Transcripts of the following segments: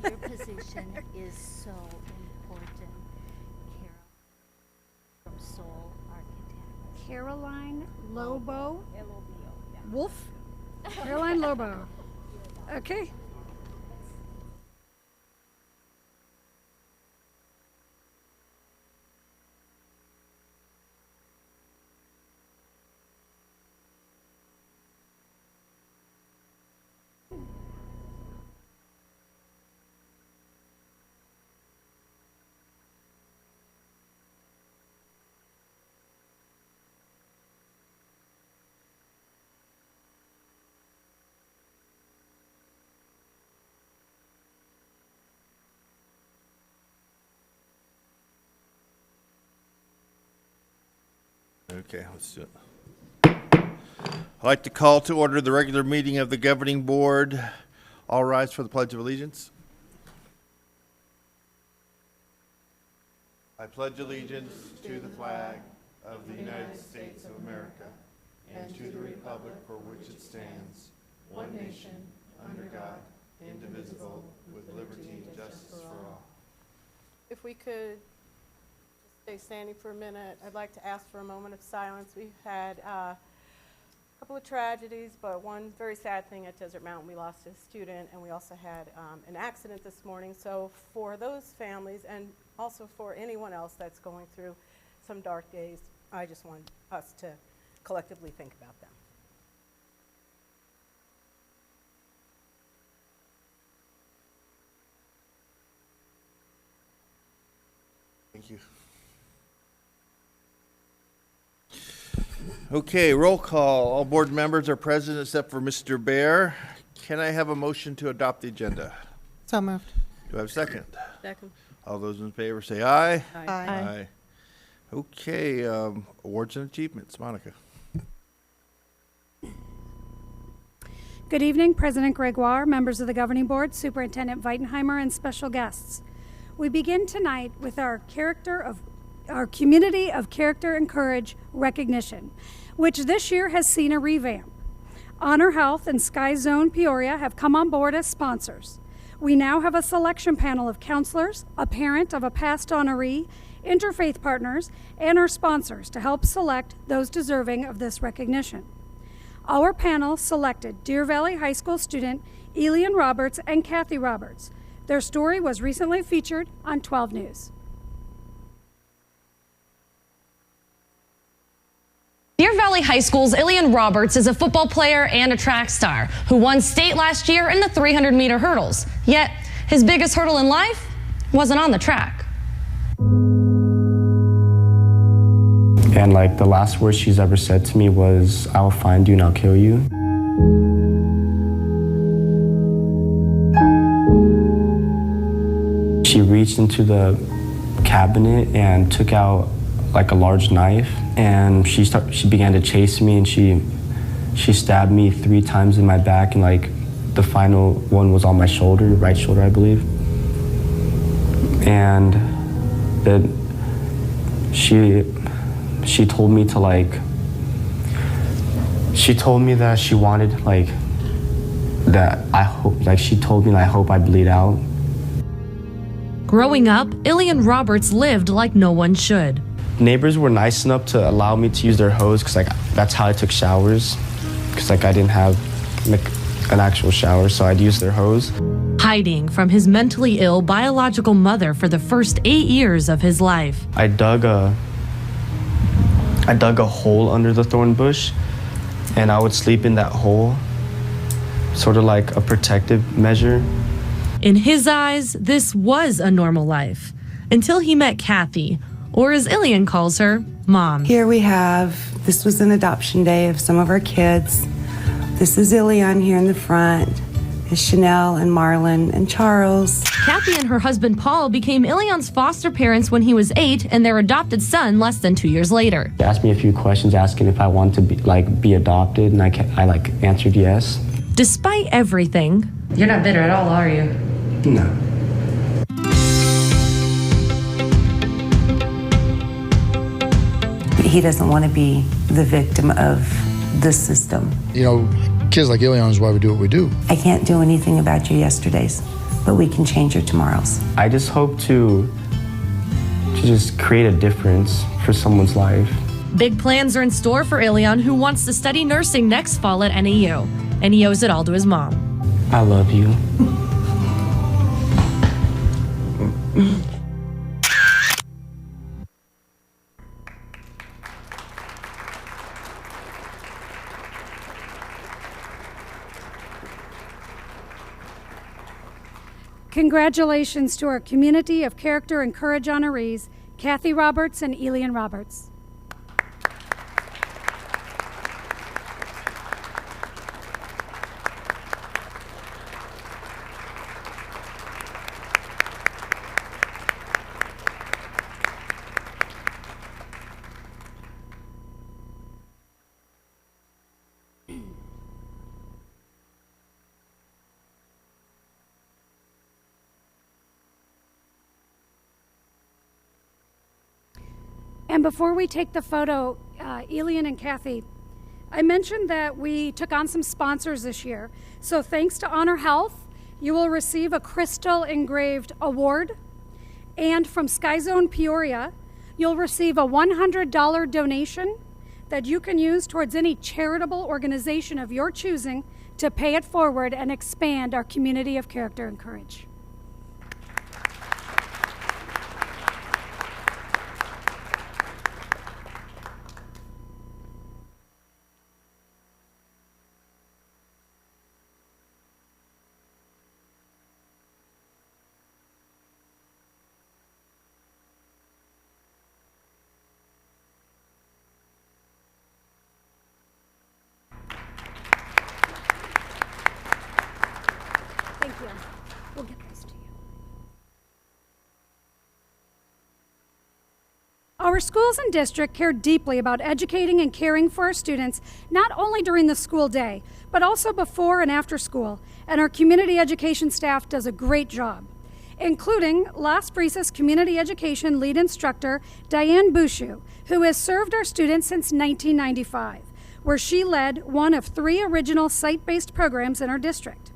Your position is so important, Carol, from Soul Architect. Caroline Lobo L-O-B-O, yeah. Wolf? Caroline Lobo. Okay. Okay, let's do it. I'd like to call to order the regular meeting of the Governing Board. All rise for the Pledge of Allegiance. I pledge allegiance to the flag of the United States of America and to the republic for which it stands, one nation, under God, indivisible, with liberty and justice for all. If we could just stay standing for a minute, I'd like to ask for a moment of silence. We've had a couple of tragedies, but one very sad thing at Desert Mountain. We lost a student, and we also had an accident this morning. So for those families, and also for anyone else that's going through some dark days, I just want us to collectively think about them. Thank you. Okay, roll call. All board members are present except for Mr. Bear. Can I have a motion to adopt the agenda? So moved. Do I have a second? Second. All those in favor say aye. Aye. Okay, awards and achievements. Monica. Good evening, President Gregoire, members of the Governing Board, Superintendent Weitenheimer, and special guests. We begin tonight with our Community of Character and Courage recognition, which this year has seen a revamp. Honor Health and Sky Zone Peoria have come on board as sponsors. We now have a selection panel of counselors, a parent of a past honoree, interfaith partners, and our sponsors to help select those deserving of this recognition. Our panel selected Deer Valley High School student Elian Roberts and Kathy Roberts. Their story was recently featured on 12 News. Deer Valley High School's Elian Roberts is a football player and a track star who won state last year in the 300-meter hurdles. Yet, his biggest hurdle in life wasn't on the track. And like the last word she's ever said to me was, "I will find you and I'll kill you." She reached into the cabinet and took out like a large knife, and she began to chase me, and she stabbed me 3 times in my back, and like the final one was on my shoulder, right shoulder, I believe. And then she told me to she told me that she wanted she told me I hope I bleed out. Growing up, Elian Roberts lived like no one should. Neighbors were nice enough to allow me to use their hose because that's how I took showers, because I didn't have an actual shower, so I'd use their hose. Hiding from his mentally ill biological mother for the first 8 years of his life. I dug a hole under the thorn bush, and I would sleep in that hole, sort of like a protective measure. In his eyes, this was a normal life, until he met Kathy, or as Elian calls her, Mom. Here we have, this was an adoption day of some of our kids. This is Elian here in the front. Is Chanel and Marlon and Charles. Kathy and her husband Paul became Elian's foster parents when he was 8 and their adopted son less than 2 years later. They asked me a few questions asking if I wanted to be adopted, and I answered yes. Despite everything, you're not bitter at all, are you? No. He doesn't want to be the victim of the system. You know, kids like Elian is why we do what we do. I can't do anything about your yesterdays. but we can change your tomorrows. I just hope to just create a difference for someone's life. Big plans are in store for Ilion, who wants to study nursing next fall at NEU. And he owes it all to his mom. I love you. Congratulations to our Community of Character and Courage honorees, Kathy Roberts and Elian Roberts. And before we take the photo, Elian and Kathy, I mentioned that we took on some sponsors this year. So thanks to Honor Health, you will receive a crystal engraved award. And from Sky Zone Peoria, you'll receive a $100 donation that you can use towards any charitable organization of your choosing to pay it forward and expand our community of character and courage. Thank you. We'll get those to you. Our schools and district care deeply about educating and caring for our students, not only during the school day, but also before and after school. And our community education staff does a great job, including Las Brisas Community Education lead instructor, Diane Bouchou, who has served our students since 1995, where she led one of 3 original site-based programs in our district.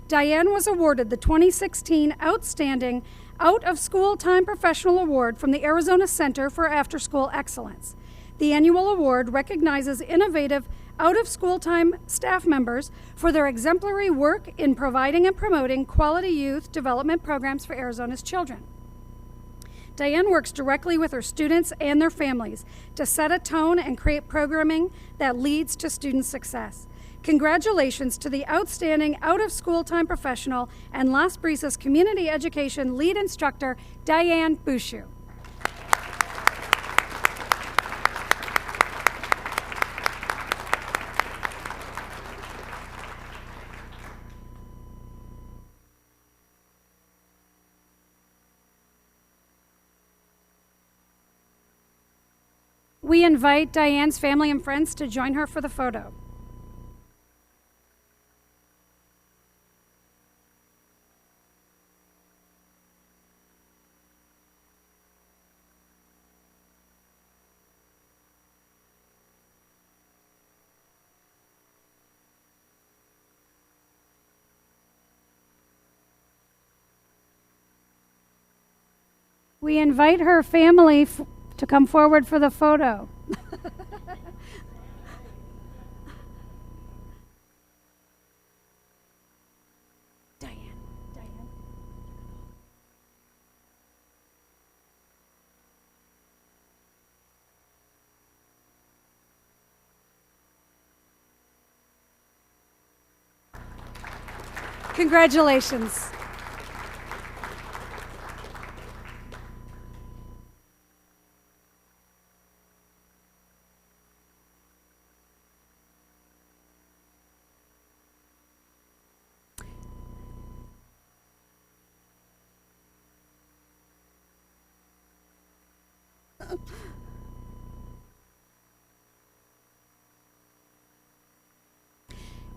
Diane was awarded the 2016 Outstanding Out-of-School Time Professional Award from the Arizona Center for After-School Excellence. The annual award recognizes innovative out-of-school time staff members for their exemplary work in providing and promoting quality youth development programs for Arizona's children. Diane works directly with her students and their families to set a tone and create programming that leads to student success. Congratulations to the outstanding out-of-school time professional and Las Brisas Community Education lead instructor, Diane Bouchou. We invite Diane's family and friends to join her for the photo. We invite her family to come forward for the photo. Diane. Congratulations.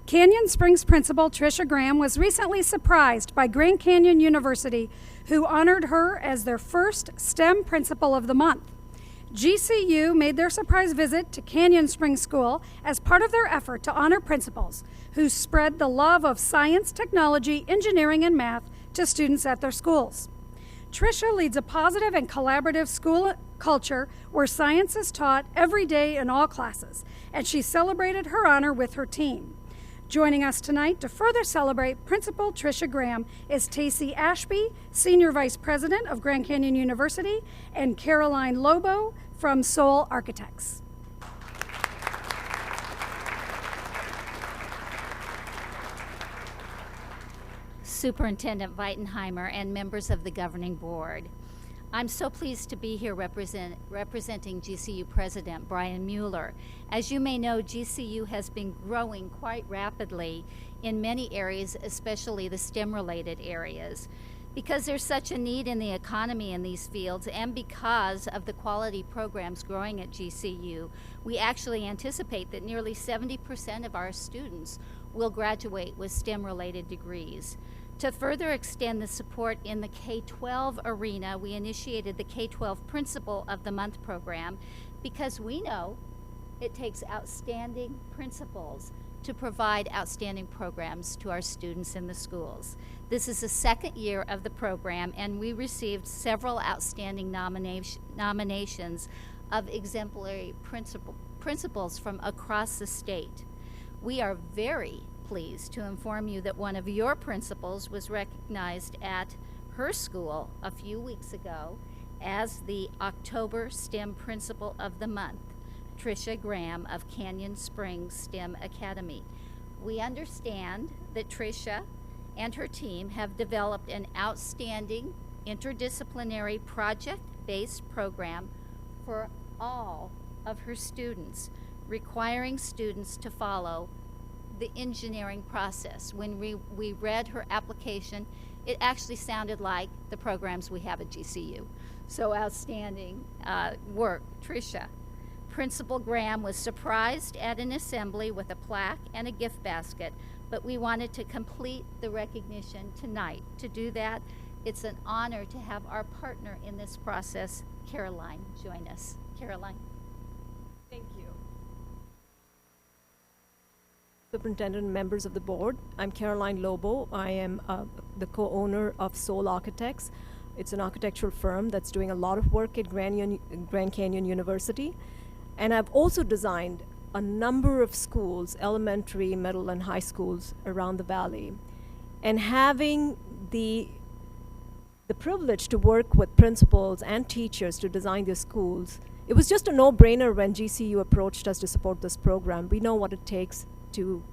Canyon Springs principal Tricia Graham was recently surprised by Grand Canyon University, who honored her as their first STEM Principal of the Month. GCU made their surprise visit to Canyon Springs School as part of their effort to honor principals who spread the love of science, technology, engineering, and math to students at their schools. Tricia leads a positive and collaborative school culture where science is taught every day in all classes, and she celebrated her honor with her team. Joining us tonight to further celebrate Principal Tricia Graham is Tacey Ashby, Senior Vice President of Grand Canyon University, and Caroline Lobo from Soul Architects. Superintendent Weitenheimer and members of the governing board. I'm so pleased to be here representing GCU President Brian Mueller. As you may know, GCU has been growing quite rapidly in many areas, especially the STEM-related areas. Because there's such a need in the economy in these fields, and because of the quality programs growing at GCU, we actually anticipate that nearly 70% of our students will graduate with STEM-related degrees. To further extend the support in the K-12 arena, we initiated the K-12 Principal of the Month program because we know it takes outstanding principals to provide outstanding programs to our students in the schools. This is the second year of the program, and we received several outstanding nominations of exemplary principals from across the state. We are very pleased to inform you that one of your principals was recognized at her school a few weeks ago as the October STEM Principal of the Month, Tricia Graham of Canyon Springs STEM Academy. We understand that Tricia and her team have developed an outstanding interdisciplinary project-based program for all of her students, requiring students to follow the engineering process. When we read her application, it actually sounded like the programs we have at GCU. So outstanding work, Tricia. Principal Graham was surprised at an assembly with a plaque and a gift basket, but we wanted to complete the recognition tonight. To do that, it's an honor to have our partner in this process, Caroline, join us. Caroline. Thank you. Superintendent and members of the board, I'm Caroline Lobo. I am the co-owner of Soul Architects. It's an architectural firm that's doing a lot of work at Grand Canyon University. And I've also designed a number of schools, elementary, middle, and high schools around the valley. And having the privilege to work with principals and teachers to design their schools, it was just a no-brainer when GCU approached us to support this program. We know what it takes to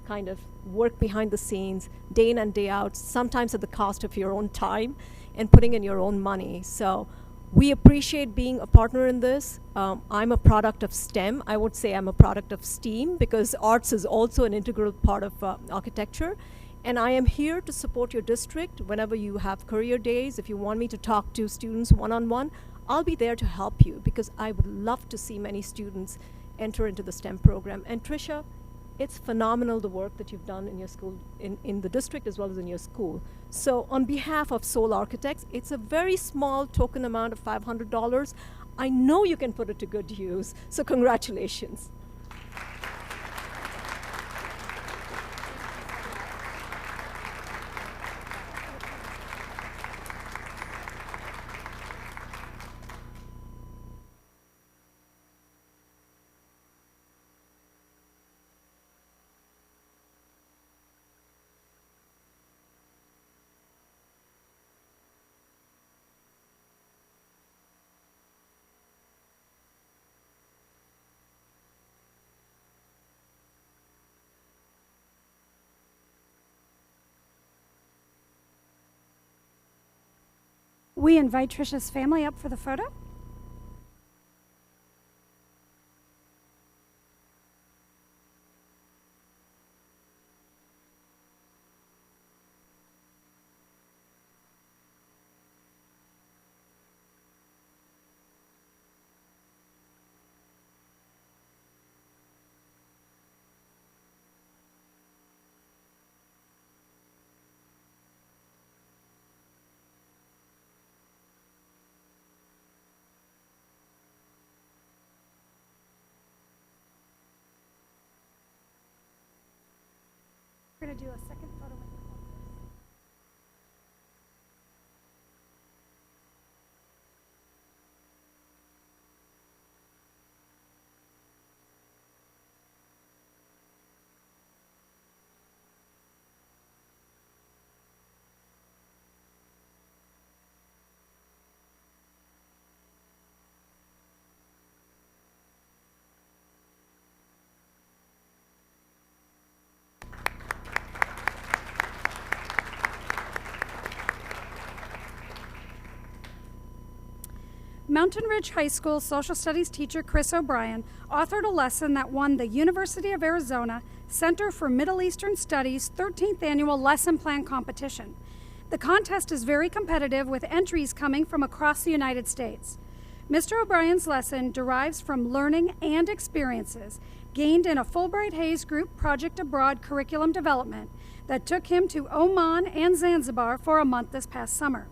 kind of work behind the scenes, day in and day out, sometimes at the cost of your own time and putting in your own money. So we appreciate being a partner in this. I'm a product of STEM. I would say I'm a product of STEAM because arts is also an integral part of architecture. And I am here to support your district whenever you have career days. If you want me to talk to students one-on-one, I'll be there to help you because I would love to see many students enter into the STEM program. And Tricia, it's phenomenal the work that you've done in your school, in the district as well as in your school. So on behalf of Soul Architects, it's a very small token amount of $500. I know you can put it to good use, so congratulations. We invite Tricia's family up for the photo. We're going to do a second photo with the Mountain Ridge High School social studies teacher Chris O'Brien authored a lesson that won the University of Arizona Center for Middle Eastern Studies 13th Annual Lesson Plan Competition. The contest is very competitive with entries coming from across the United States. Mr. O'Brien's lesson derives from learning and experiences gained in a Fulbright Hays Group Project Abroad curriculum development that took him to Oman and Zanzibar for a month this past summer.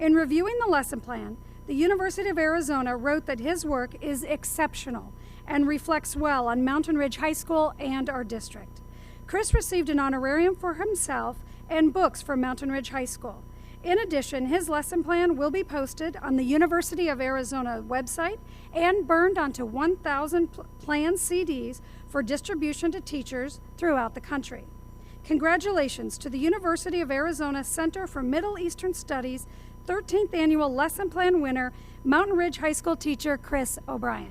In reviewing the lesson plan, the University of Arizona wrote that his work is exceptional and reflects well on Mountain Ridge High School and our district. Chris received an honorarium for himself and books from Mountain Ridge High School. In addition, his lesson plan will be posted on the University of Arizona website and burned onto 1,000 planned CDs for distribution to teachers throughout the country. Congratulations to the University of Arizona Center for Middle Eastern Studies 13th Annual Lesson Plan winner, Mountain Ridge High School teacher Chris O'Brien.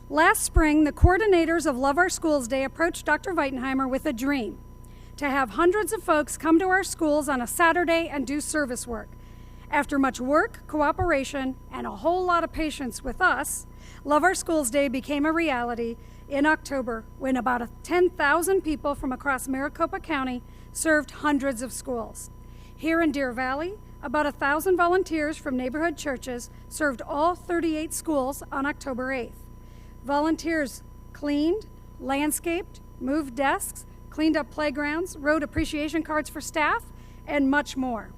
Last spring, the coordinators of Love Our Schools Day approached Dr. Weitenheimer with a dream: to have hundreds of folks come to our schools on a Saturday and do service work. After much work, cooperation, and a whole lot of patience with us, Love Our Schools Day became a reality in October when about 10,000 people from across Maricopa County served hundreds of schools. Here in Deer Valley, about 1,000 volunteers from neighborhood churches served all 38 schools on October 8th. Volunteers cleaned, landscaped, moved desks, cleaned up playgrounds, wrote appreciation cards for staff, and much more.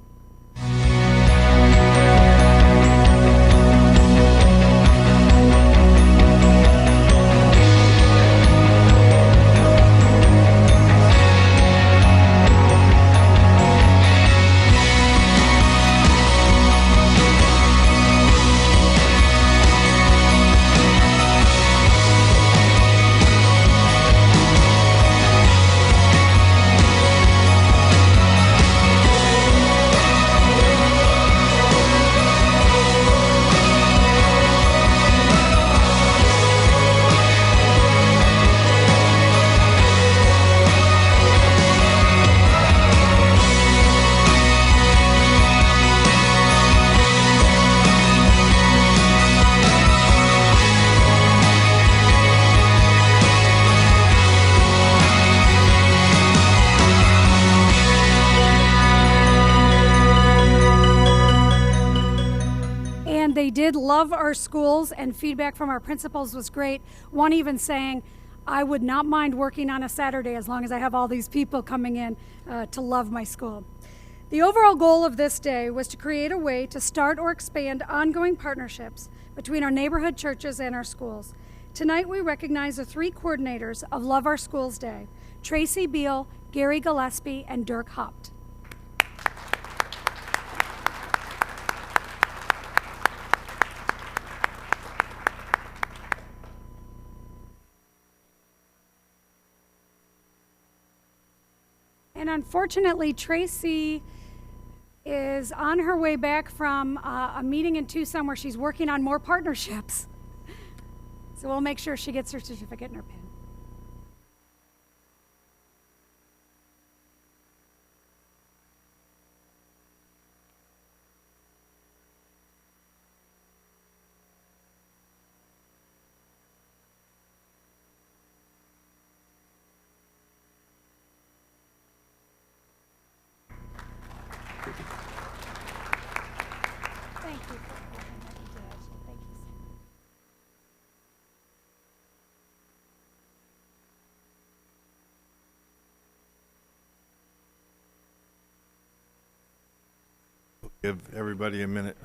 They did love our schools, and feedback from our principals was great. One even saying, I would not mind working on a Saturday as long as I have all these people coming in to love my school. The overall goal of this day was to create a way to start or expand ongoing partnerships between our neighborhood churches and our schools. Tonight we recognize the 3 coordinators of Love Our Schools Day: Tracy Beal, Gary Gillespie, and Dirk Haupt. And unfortunately, Tracy is on her way back from a meeting in Tucson where she's working on more partnerships. So we'll make sure she gets her certificate and her pin. Thank you. Thank you. Give everybody a minute.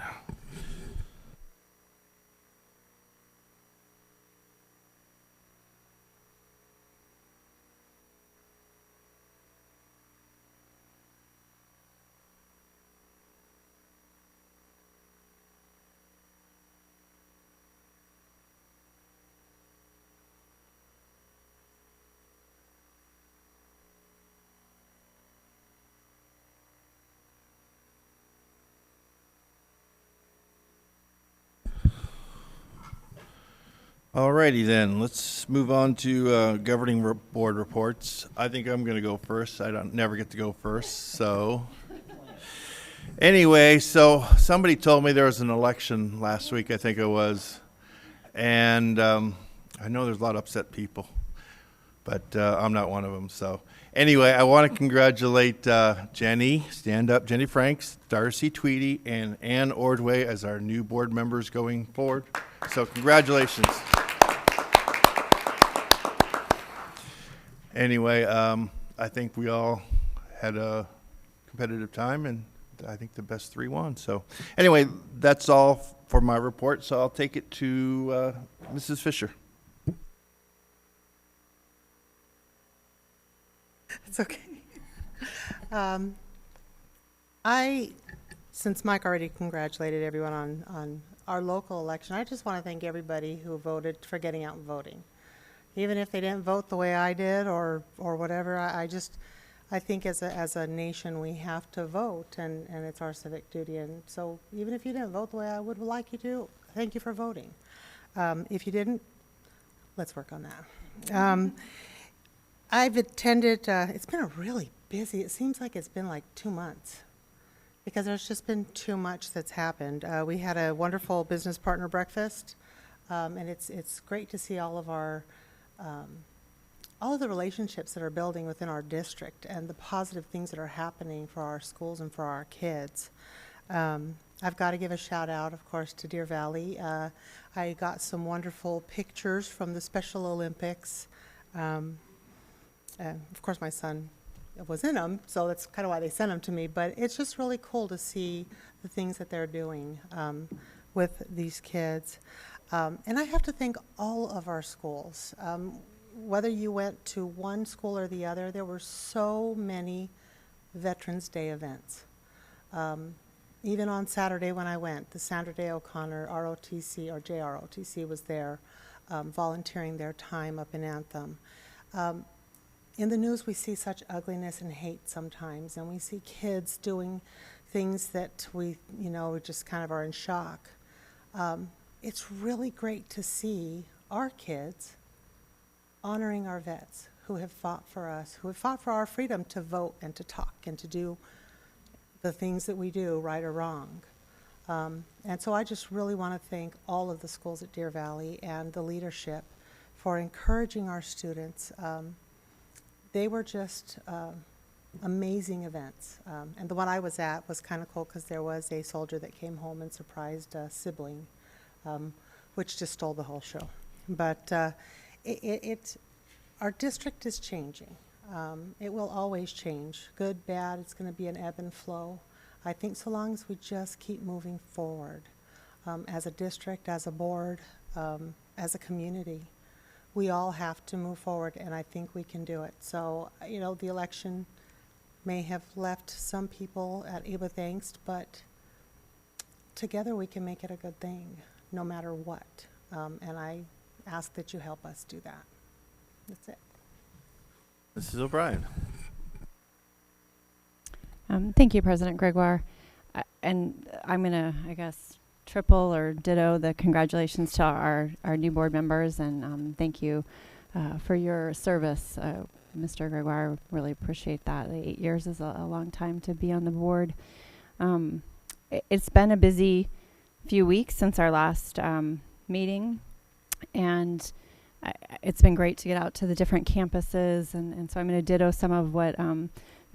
Alrighty then, let's move on to governing board reports. I think I'm going to go first. I don't never get to go first, so. Anyway, so somebody told me there was an election last week, I think it was, and I know there's a lot of upset people, but I'm not one of them. So anyway, I want to congratulate Jenny, stand up, Jenny Franks, Darcy Tweedy, and Ann Ordway as our new board members going forward. So congratulations. Anyway, I think we all had a competitive time, and I think the best three won. So anyway, that's all for my report, so I'll take it to Mrs. Fisher. It's okay. Since Mike already congratulated everyone on our local election, I just want to thank everybody who voted for getting out and voting. Even if they didn't vote the way I did or whatever, I think as a nation we have to vote, and it's our civic duty. And so even if you didn't vote the way I would like you to, thank you for voting. If you didn't, let's work on that. I've attended, it's been a really busy, it seems like it's been like 2 months because there's just been too much that's happened. We had a wonderful business partner breakfast, and it's great to see all of the relationships that are building within our district and the positive things that are happening for our schools and for our kids. I've got to give a shout out, of course, to Deer Valley. I got some wonderful pictures from the Special Olympics. Of course, my son was in them, so that's kind of why they sent them to me. But it's just really cool to see the things that they're doing with these kids. And I have to thank all of our schools. Whether you went to one school or the other, there were so many Veterans Day events. Even on Saturday when I went, the Sandra Day O'Connor ROTC, or JROTC, was there volunteering their time up in Anthem. In the news, we see such ugliness and hate sometimes, and we see kids doing things that we just kind of are in shock. It's really great to see our kids honoring our vets who have fought for us, who have fought for our freedom to vote and to talk and to do the things that we do, right or wrong. And so I just really want to thank all of the schools at Deer Valley and the leadership for encouraging our students. They were just amazing events. And the one I was at was kind of cool because there was a soldier that came home and surprised a sibling, which just stole the whole show. But our district is changing. It will always change. Good, bad, it's going to be an ebb and flow. I think so long as we just keep moving forward as a district, as a board, as a community. We all have to move forward, and I think we can do it. So, the election may have left some people with angst, but together we can make it a good thing, no matter what. And I ask that you help us do that. That's it. Mrs. O'Brien. Thank you, President Gregoire. And I'm going to, I guess, triple or ditto the congratulations to our new board members, and thank you for your service, Mr. Gregoire. Really appreciate that. 8 years is a long time to be on the board. It's been a busy few weeks since our last meeting, and it's been great to get out to the different campuses, and so I'm going to ditto some of what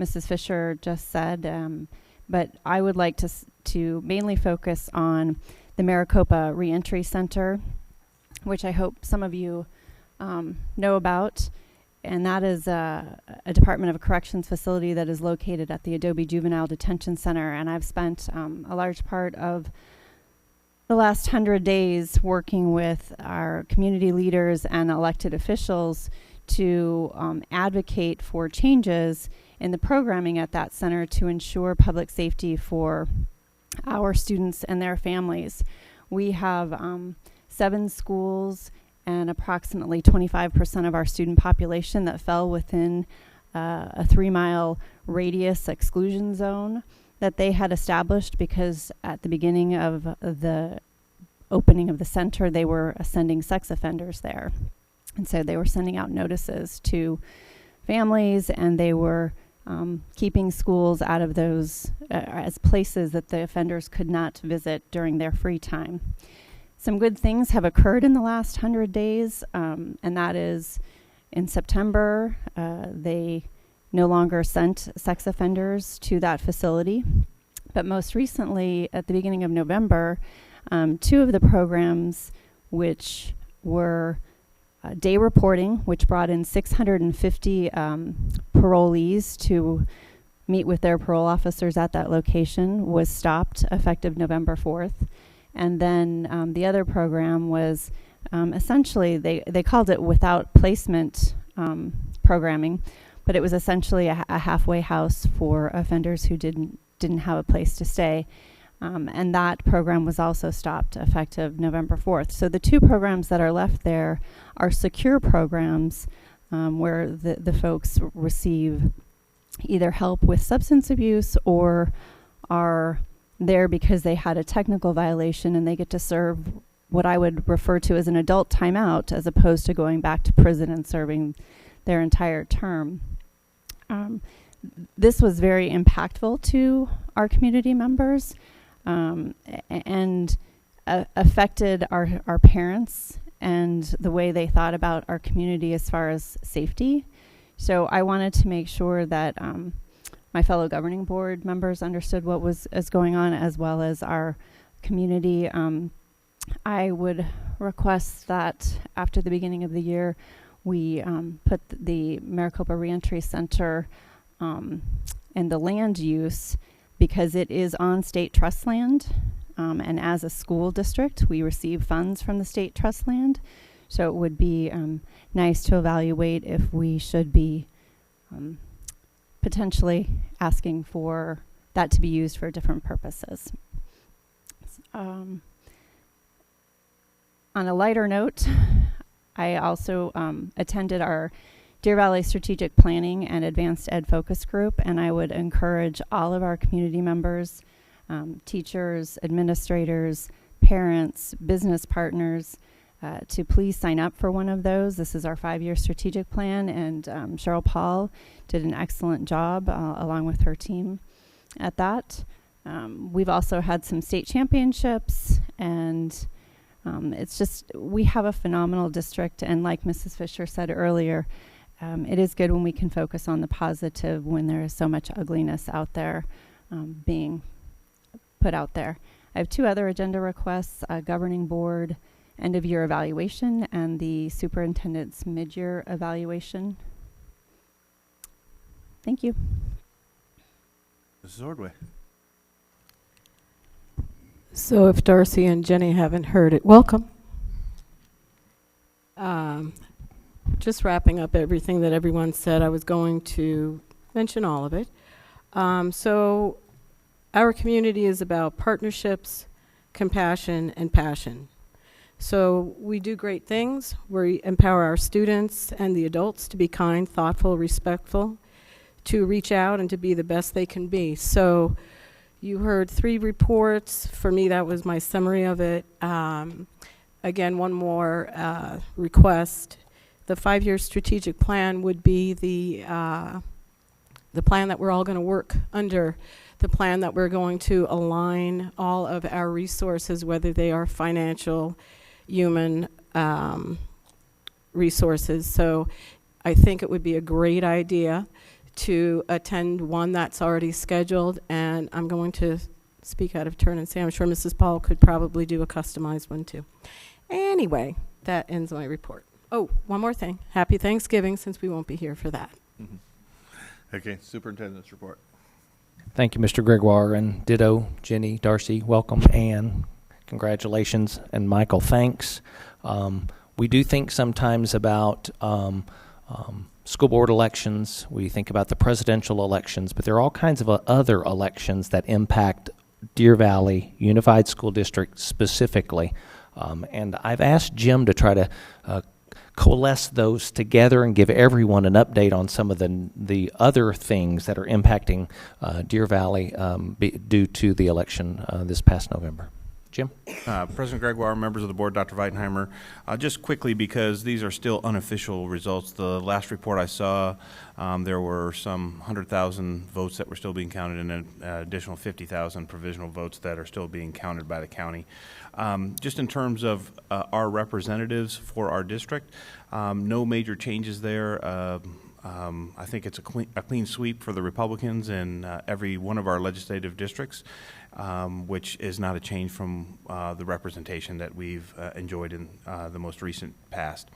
Mrs. Fisher just said, but I would like to mainly focus on the Maricopa Reentry Center, which I hope some of you know about. and that is a Department of Corrections facility that is located at the Adobe Juvenile Detention Center. And I've spent a large part of the last 100 days working with our community leaders and elected officials to advocate for changes in the programming at that center to ensure public safety for our students and their families. We have 7 schools and approximately 25% of our student population that fell within a 3-mile radius exclusion zone that they had established, because at the beginning of the opening of the center, they were sending sex offenders there. And so they were sending out notices to families, and they were keeping schools out of those as places that the offenders could not visit during their free time. Some good things have occurred in the last 100 days, and that is in September, they no longer sent sex offenders to that facility. But most recently, at the beginning of November, 2 of the programs, which were day reporting, which brought in 650 parolees to meet with their parole officers at that location, was stopped effective November 4th. And then the other program was essentially, they called it without placement programming, but it was essentially a halfway house for offenders who didn't have a place to stay. And that program was also stopped effective November 4th. So the 2 programs that are left there are secure programs where the folks receive either help with substance abuse or are there because they had a technical violation, and they get to serve what I would refer to as an adult timeout, as opposed to going back to prison and serving their entire term. This was very impactful to our community members, and affected our parents and the way they thought about our community as far as safety. So I wanted to make sure that my fellow governing board members understood what was going on, as well as our community. I would request that after the beginning of the year, we put the Maricopa Reentry Center and the land use, because it is on state trust land, and as a school district, we receive funds from the state trust land. So it would be nice to evaluate if we should be potentially asking for that to be used for different purposes. On a lighter note, I also attended our Deer Valley Strategic Planning and Advanced Ed Focus Group, and I would encourage all of our community members, teachers, administrators, parents, business partners, to please sign up for one of those. This is our 5-year strategic plan, and Cheryl Paul did an excellent job along with her team at that. We've also had some state championships, and it's just, we have a phenomenal district, and like Mrs. Fisher said earlier, it is good when we can focus on the positive when there is so much ugliness out there being put out there. I have 2 other agenda requests: governing board end of year evaluation and the superintendent's mid-year evaluation. Thank you. Mrs. Ordway. So if Darcy and Jenny haven't heard it, welcome. Just wrapping up everything that everyone said, I was going to mention all of it. So our community is about partnerships, compassion, and passion. So we do great things. We empower our students and the adults to be kind, thoughtful, respectful, to reach out and to be the best they can be. So you heard 3 reports. For me, that was my summary of it. Again, one more request. The 5-year strategic plan would be the plan that we're all going to work under, the plan that we're going to align all of our resources, whether they are financial, human resources. So I think it would be a great idea to attend one that's already scheduled, and I'm going to speak out of turn and say I'm sure Mrs. Paul could probably do a customized one too. Anyway, that ends my report. Oh, one more thing. Happy Thanksgiving, since we won't be here for that. Okay, superintendent's report. Thank you, Mr. Gregoire, and ditto, Jenny, Darcy, welcome, Ann, congratulations, and Michael, thanks. We do think sometimes about school board elections. We think about the presidential elections, but there are all kinds of other elections that impact Deer Valley Unified School District specifically. And I've asked Jim to try to coalesce those together and give everyone an update on some of the other things that are impacting Deer Valley due to the election this past November. Jim? President Gregoire, members of the board, Dr. Weitenheimer, just quickly, because these are still unofficial results. The last report I saw, there were some 100,000 votes that were still being counted and an additional 50,000 provisional votes that are still being counted by the county. Just in terms of our representatives for our district, no major changes there. I think it's a clean sweep for the Republicans in every one of our legislative districts, which is not a change from the representation that we've enjoyed in the most recent past.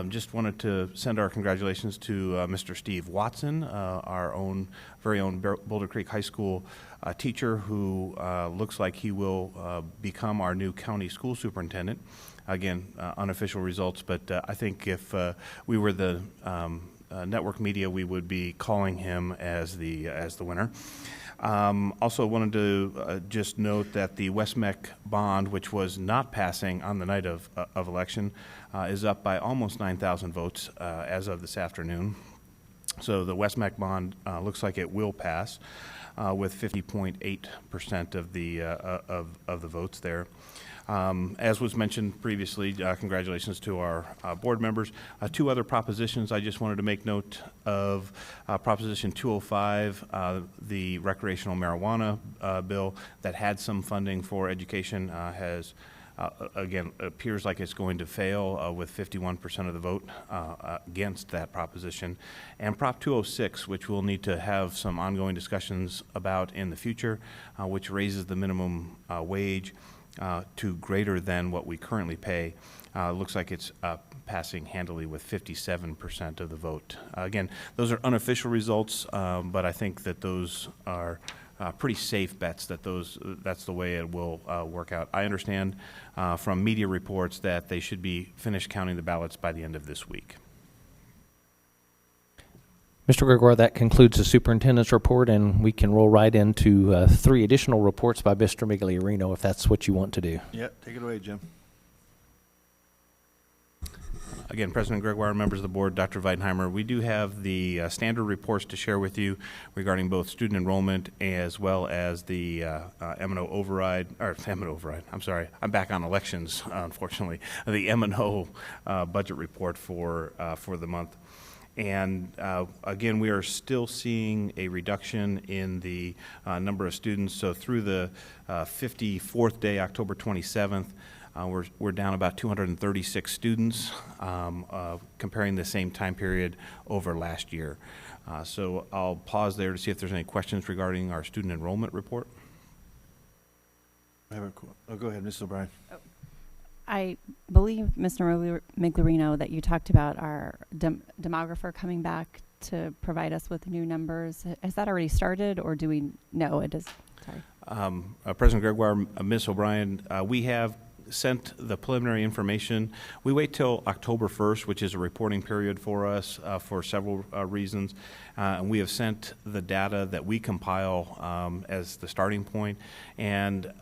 Just wanted to send our congratulations to Mr. Steve Watson, our very own Boulder Creek High School teacher, who looks like he will become our new county school superintendent. Again, unofficial results, but I think if we were the network media, we would be calling him as the winner. Also wanted to just note that the Westmec bond, which was not passing on the night of election, is up by almost 9,000 votes as of this afternoon. So the Westmec bond looks like it will pass with 50.8% of the votes there. As was mentioned previously, congratulations to our board members. Two other propositions I just wanted to make note of. Proposition 205, the recreational marijuana bill that had some funding for education has again, appears like it's going to fail with 51% of the vote against that proposition. And Prop 206, which we'll need to have some ongoing discussions about in the future, which raises the minimum wage to greater than what we currently pay. Looks like it's passing handily with 57% of the vote. Again, those are unofficial results, but I think that those are pretty safe bets that that's the way it will work out. I understand from media reports that they should be finished counting the ballots by the end of this week. Mr. Gregoire, that concludes the superintendent's report, and we can roll right into 3 additional reports by Mr. Migliorino, if that's what you want to do. Yep, take it away, Jim. Again, President Gregoire, members of the board, Dr. Weitenheimer, we do have the standard reports to share with you regarding both student enrollment as well as the M&O override, I'm sorry, I'm back on elections, unfortunately, the M&O budget report for the month. And again, we are still seeing a reduction in the number of students. So through the 54th day, October 27th, we're down about 236 students, comparing the same time period over last year. So I'll pause there to see if there's any questions regarding our student enrollment report. Go ahead, Ms. O'Brien. Oh. I believe, Mr. Migliorino, that you talked about our demographer coming back to provide us with new numbers. Has that already started, or do we know it is? Sorry. President Gregoire, Ms. O'Brien, we have sent the preliminary information. We wait till October 1st, which is a reporting period for us for several reasons. And we have sent the data that we compile as the starting point, and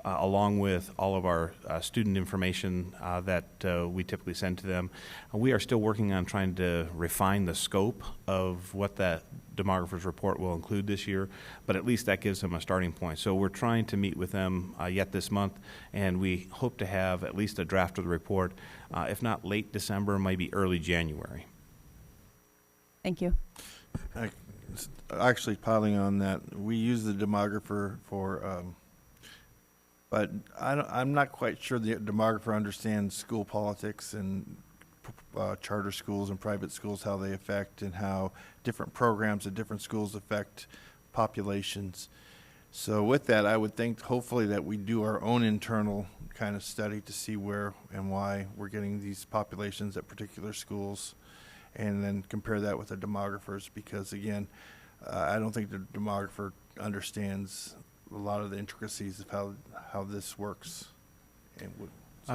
along with all of our student information that we typically send to them. We are still working on trying to refine the scope of what that demographer's report will include this year, but at least that gives them a starting point. So we're trying to meet with them yet this month, and we hope to have at least a draft of the report, if not late December, maybe early January. Thank you. Actually, piling on that, we use the demographer for but I'm not quite sure the demographer understands school politics and charter schools and private schools, how they affect, and how different programs at different schools affect populations. So with that, I would think hopefully that we do our own internal kind of study to see where and why we're getting these populations at particular schools, and then compare that with the demographers, because again, I don't think the demographer understands a lot of the intricacies of how this works. And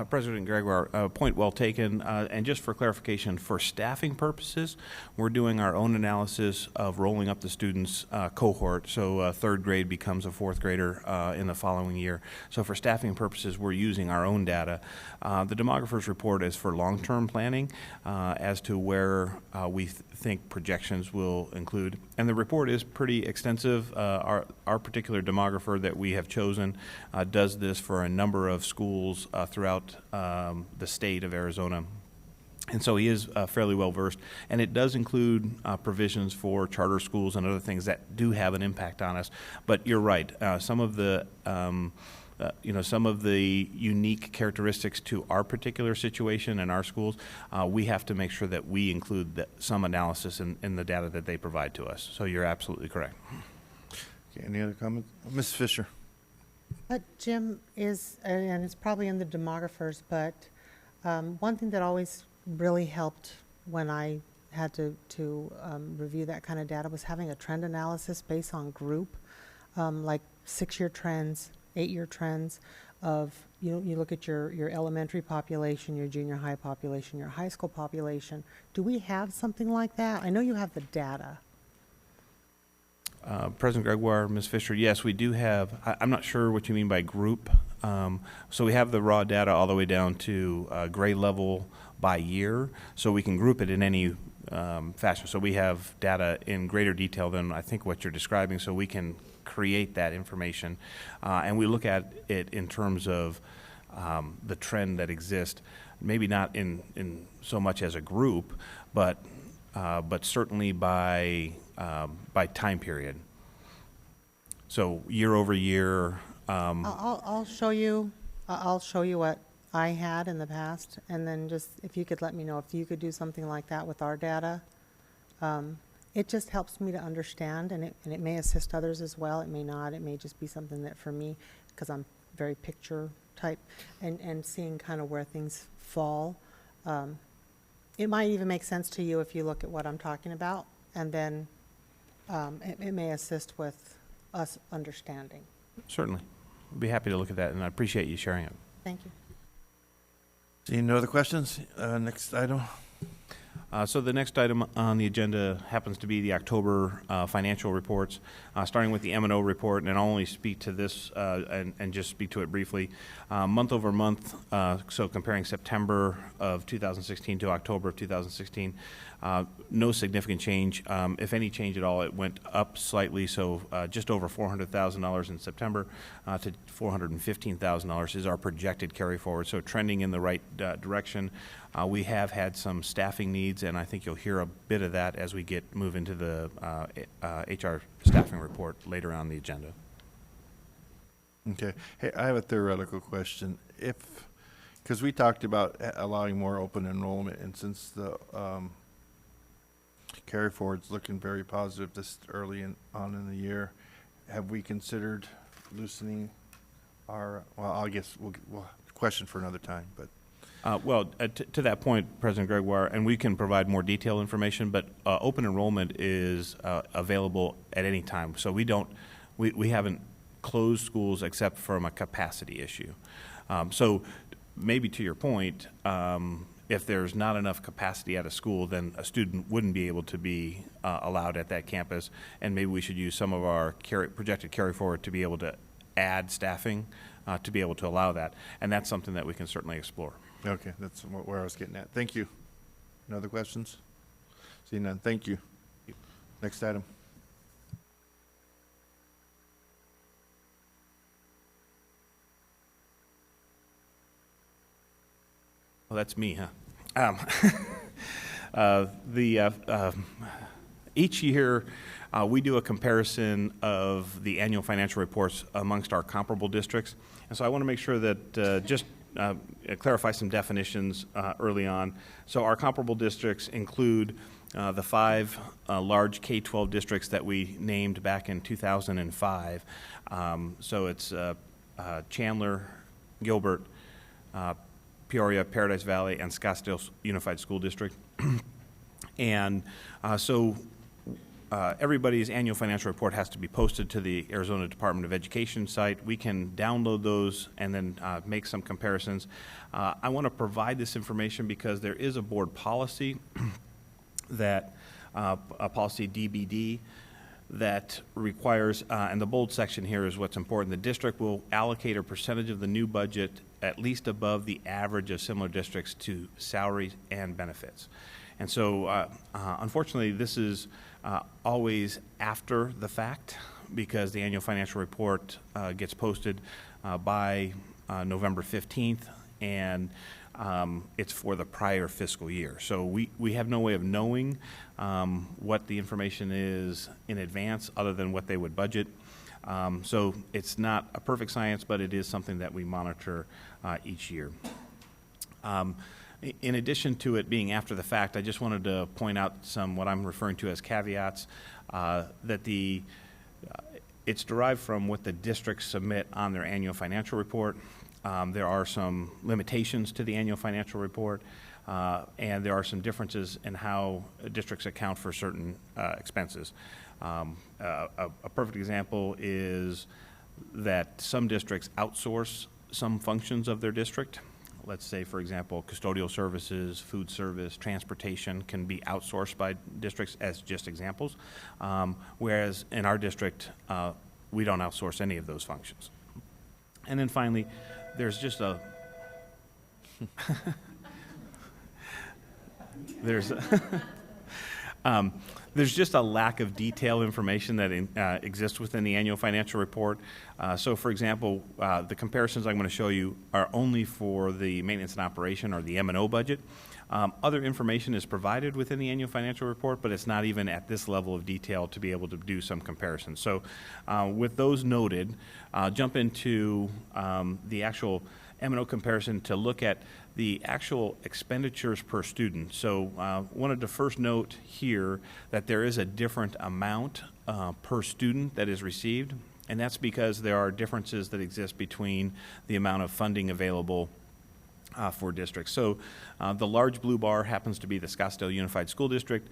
President Gregoire, point well taken. And just for clarification, for staffing purposes, we're doing our own analysis of rolling up the students' cohort. So third grade becomes a fourth grader in the following year. So for staffing purposes, we're using our own data. The demographer's report is for long-term planning as to where we think projections will include. And the report is pretty extensive. Our particular demographer that we have chosen does this for a number of schools throughout the state of Arizona. And so he is fairly well versed, and it does include provisions for charter schools and other things that do have an impact on us. But you're right, some of the some of the unique characteristics to our particular situation and our schools, we have to make sure that we include some analysis in the data that they provide to us. So you're absolutely correct. Okay, any other comments? Ms. Fisher. Jim is, and it's probably in the demographers, but one thing that always really helped when I had to review that kind of data was having a trend analysis based on group, like 6-year trends, 8-year trends of, you look at your elementary population, your junior high population, your high school population. Do we have something like that? I know you have the data. President Gregoire, Ms. Fisher, yes, we do have. I'm not sure what you mean by group. So we have the raw data all the way down to grade level by year, so we can group it in any fashion. So we have data in greater detail than I think what you're describing, so we can create that information. And we look at it in terms of the trend that exists, maybe not in so much as a group, but certainly by time period. So year over year. I'll show you. I'll show you what I had in the past, and then just if you could let me know if you could do something like that with our data. It just helps me to understand, and it may assist others as well. It may not. It may just be something that for me, because I'm very picture type, and seeing kind of where things fall. It might even make sense to you if you look at what I'm talking about, and then it may assist with us understanding. Certainly. I'd be happy to look at that, and I appreciate you sharing it. Thank you. Seeing no other questions, next item. So the next item on the agenda happens to be the October financial reports, starting with the M&O report, and I'll only speak to this and just speak to it briefly. Month over month, so comparing September of 2016 to October of 2016, no significant change. If any change at all, it went up slightly, so just over $400,000 in September to $415,000 is our projected carry forward, so trending in the right direction. We have had some staffing needs, and I think you'll hear a bit of that as we move into the HR staffing report later on the agenda. Okay. Hey, I have a theoretical question. Because we talked about allowing more open enrollment, and since the carry forward's looking very positive this early on in the year, have we considered loosening our? Well, I guess we'll question for another time, but. To that point, President Gregoire, and we can provide more detailed information, but open enrollment is available at any time. So we haven't closed schools except from a capacity issue. So maybe to your point, if there's not enough capacity at a school, then a student wouldn't be able to be allowed at that campus, and maybe we should use some of our projected carry forward to be able to add staffing to be able to allow that, and that's something that we can certainly explore. Okay, that's where I was getting at. Thank you. No other questions? Seeing none, thank you. Next item. Well, that's me, huh? Each year, we do a comparison of the annual financial reports amongst our comparable districts, and so I want to make sure that just clarify some definitions early on. So our comparable districts include the 5 large K-12 districts that we named back in 2005. So it's Chandler, Gilbert, Peoria, Paradise Valley, and Scottsdale Unified School District. And so everybody's annual financial report has to be posted to the Arizona Department of Education site. We can download those and then make some comparisons. I want to provide this information because there is a board policy that, a policy DBD, that requires, and the bold section here is what's important, the district will allocate a percentage of the new budget at least above the average of similar districts to salaries and benefits. And so, unfortunately, this is always after the fact because the annual financial report gets posted by November 15th, and it's for the prior fiscal year. So we have no way of knowing what the information is in advance other than what they would budget. So it's not a perfect science, but it is something that we monitor each year. In addition to it being after the fact, I just wanted to point out some what I'm referring to as caveats, that it's derived from what the districts submit on their annual financial report. There are some limitations to the annual financial report, and there are some differences in how districts account for certain expenses. A perfect example is that some districts outsource some functions of their district. Let's say, for example, custodial services, food service, transportation can be outsourced by districts as just examples, whereas in our district, we don't outsource any of those functions. And then finally, there's just a there's just a lack of detailed information that exists within the annual financial report. So, for example, the comparisons I'm going to show you are only for the maintenance and operation, or the M&O budget. Other information is provided within the annual financial report, but it's not even at this level of detail to be able to do some comparisons. So, with those noted, jump into the actual M&O comparison to look at the actual expenditures per student. So wanted to first note here that there is a different amount per student that is received, and that's because there are differences that exist between the amount of funding available for districts. So the large blue bar happens to be the Scottsdale Unified School District.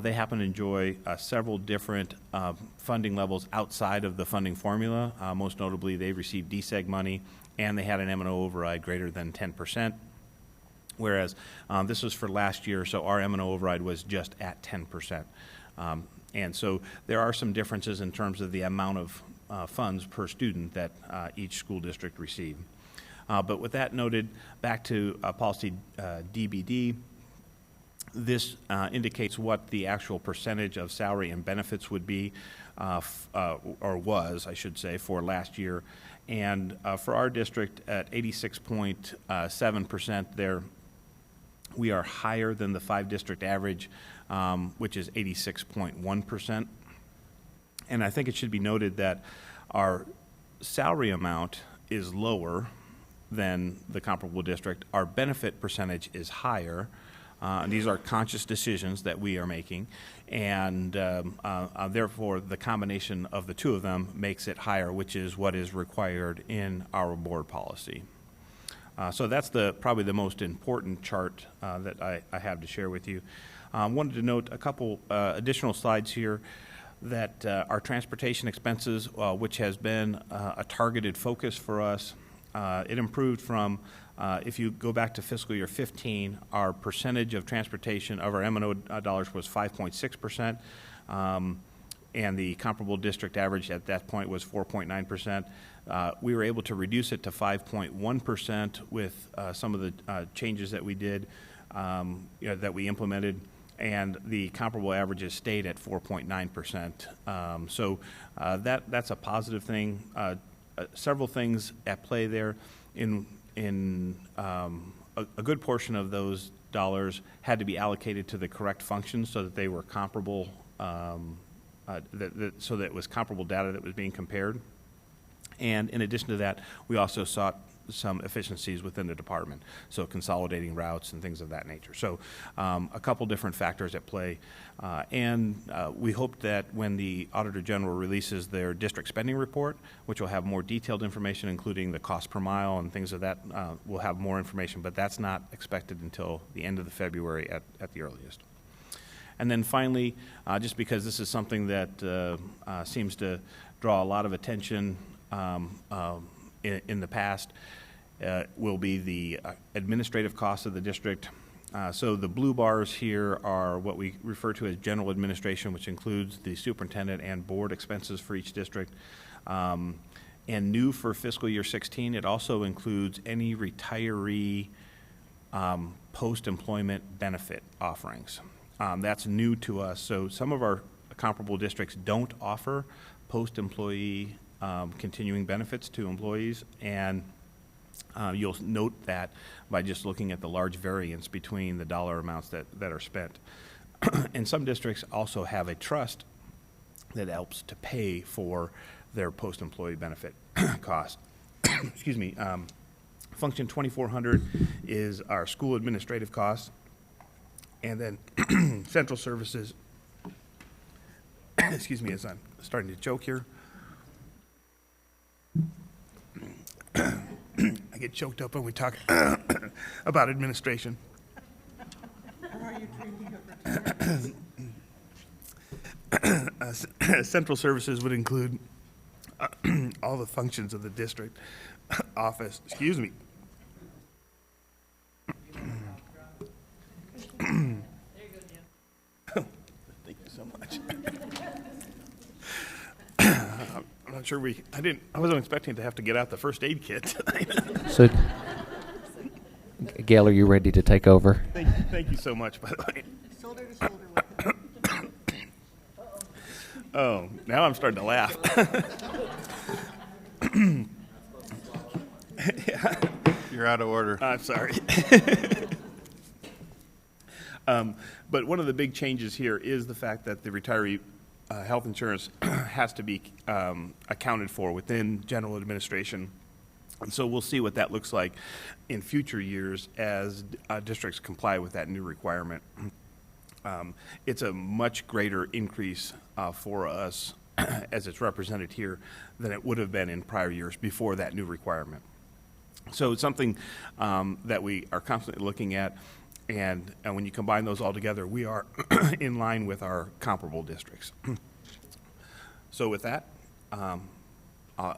They happen to enjoy several different funding levels outside of the funding formula. Most notably, they received DSEG money, and they had an M&O override greater than 10%. Whereas this was for last year, so our M&O override was just at 10%. And so there are some differences in terms of the amount of funds per student that each school district received. But with that noted, back to policy DBD, this indicates what the actual percentage of salary and benefits would be, or was, I should say, for last year. And for our district at 86.7% there, we are higher than the 5-district average, which is 86.1%. And I think it should be noted that our salary amount is lower than the comparable district. Our benefit percentage is higher. These are conscious decisions that we are making, and therefore the combination of the two of them makes it higher, which is what is required in our board policy. So that's probably the most important chart that I have to share with you. Wanted to note a couple additional slides here that our transportation expenses, which has been a targeted focus for us, it improved from, if you go back to fiscal year 15, our percentage of transportation of our M&O dollars was 5.6%, and the comparable district average at that point was 4.9%. We were able to reduce it to 5.1% with some of the changes that we did, that we implemented, and the comparable averages stayed at 4.9%. So that's a positive thing. Several things at play there. In a good portion of those dollars had to be allocated to the correct functions so that they were comparable, so that it was comparable data that was being compared. And in addition to that, we also sought some efficiencies within the department, so consolidating routes and things of that nature. So a couple different factors at play, and we hope that when the Auditor General releases their district spending report, which will have more detailed information, including the cost per mile and things of that, we'll have more information, but that's not expected until the end of the February at the earliest. And then finally, just because this is something that seems to draw a lot of attention in the past, will be the administrative costs of the district. So the blue bars here are what we refer to as general administration, which includes the superintendent and board expenses for each district. And new for fiscal year 16, it also includes any retiree post-employment benefit offerings. That's new to us. So some of our comparable districts don't offer post-employee continuing benefits to employees, and you'll note that by just looking at the large variance between the dollar amounts that are spent. And some districts also have a trust that helps to pay for their post-employee benefit costs. Excuse me. Function 2400 is our school administrative costs, and then central services, excuse me, as I'm starting to choke here. I get choked up when we talk about administration. Central services would include all the functions of the district office. Excuse me. Thank you so much. I'm not sure I wasn't expecting to have to get out the first aid kit tonight. So, Gail, are you ready to take over? Thank you so much, by the way. Shoulder to shoulder with it. Oh, now I'm starting to laugh. Yeah. You're out of order. I'm sorry. But one of the big changes here is the fact that the retiree health insurance has to be accounted for within general administration. And so we'll see what that looks like in future years as districts comply with that new requirement. It's a much greater increase for us as it's represented here than it would have been in prior years before that new requirement. So it's something that we are constantly looking at, and when you combine those all together, we are in line with our comparable districts. So with that, I'll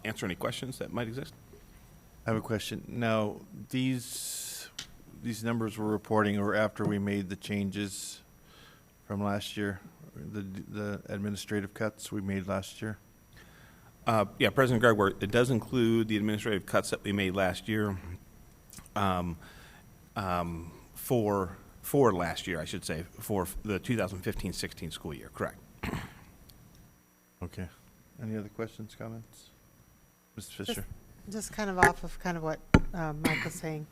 answer any questions that might exist. I have a question. Now, these numbers we're reporting are after we made the changes from last year, the administrative cuts we made last year? Yeah, President Gregoire, it does include the administrative cuts that we made last year. For last year, I should say, for the 2015-16 school year, correct. Okay. Any other questions, comments? Mrs. Fisher? Just kind of off of kind of what Mike was saying.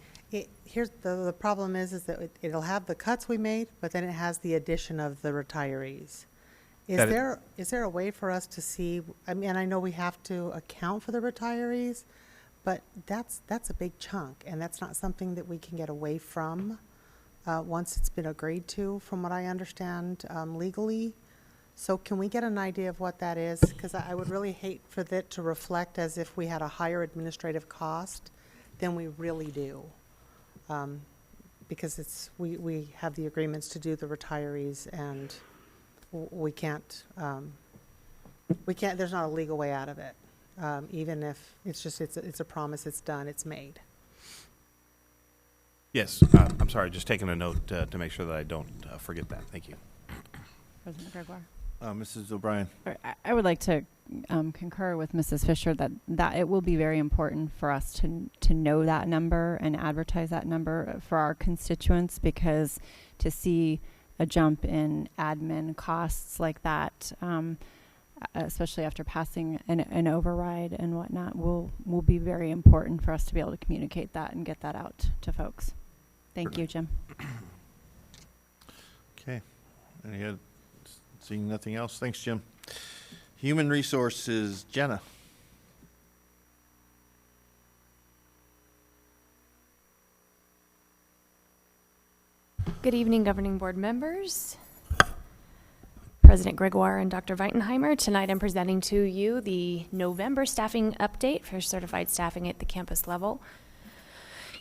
Here's the problem is that it'll have the cuts we made, but then it has the addition of the retirees. Is there a way for us to see, I mean, I know we have to account for the retirees, but that's a big chunk, and that's not something that we can get away from once it's been agreed to, from what I understand legally. So can we get an idea of what that is? Because I would really hate for that to reflect as if we had a higher administrative cost than we really do. Because we have the agreements to do the retirees, and we can't, there's not a legal way out of it. Even if it's a promise, it's done, it's made. Yes, I'm sorry, just taking a note to make sure that I don't forget that. Thank you. President Gregoire. Mrs. O'Brien. I would like to concur with Mrs. Fisher that it will be very important for us to know that number and advertise that number for our constituents, because to see a jump in admin costs like that, especially after passing an override and whatnot, will be very important for us to be able to communicate that and get that out to folks. Thank you, Jim. Okay. Seeing nothing else. Thanks, Jim. Human Resources, Jenna. Good evening, Governing Board members, President Gregoire and Dr. Weitenheimer. Tonight I'm presenting to you the November staffing update for certified staffing at the campus level.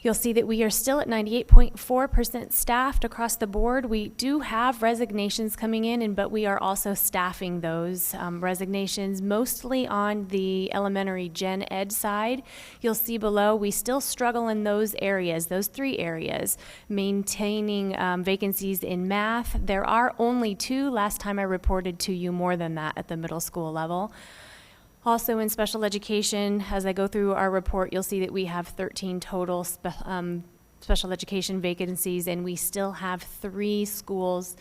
You'll see that we are still at 98.4% staffed across the board. We do have resignations coming in, but we are also staffing those resignations mostly on the elementary gen ed side. You'll see below we still struggle in those areas, those 3 areas, maintaining vacancies in math. There are only 2. Last time I reported to you more than that at the middle school level. Also in special education, as I go through our report, you'll see that we have 13 total special education vacancies, and we still have 3 schools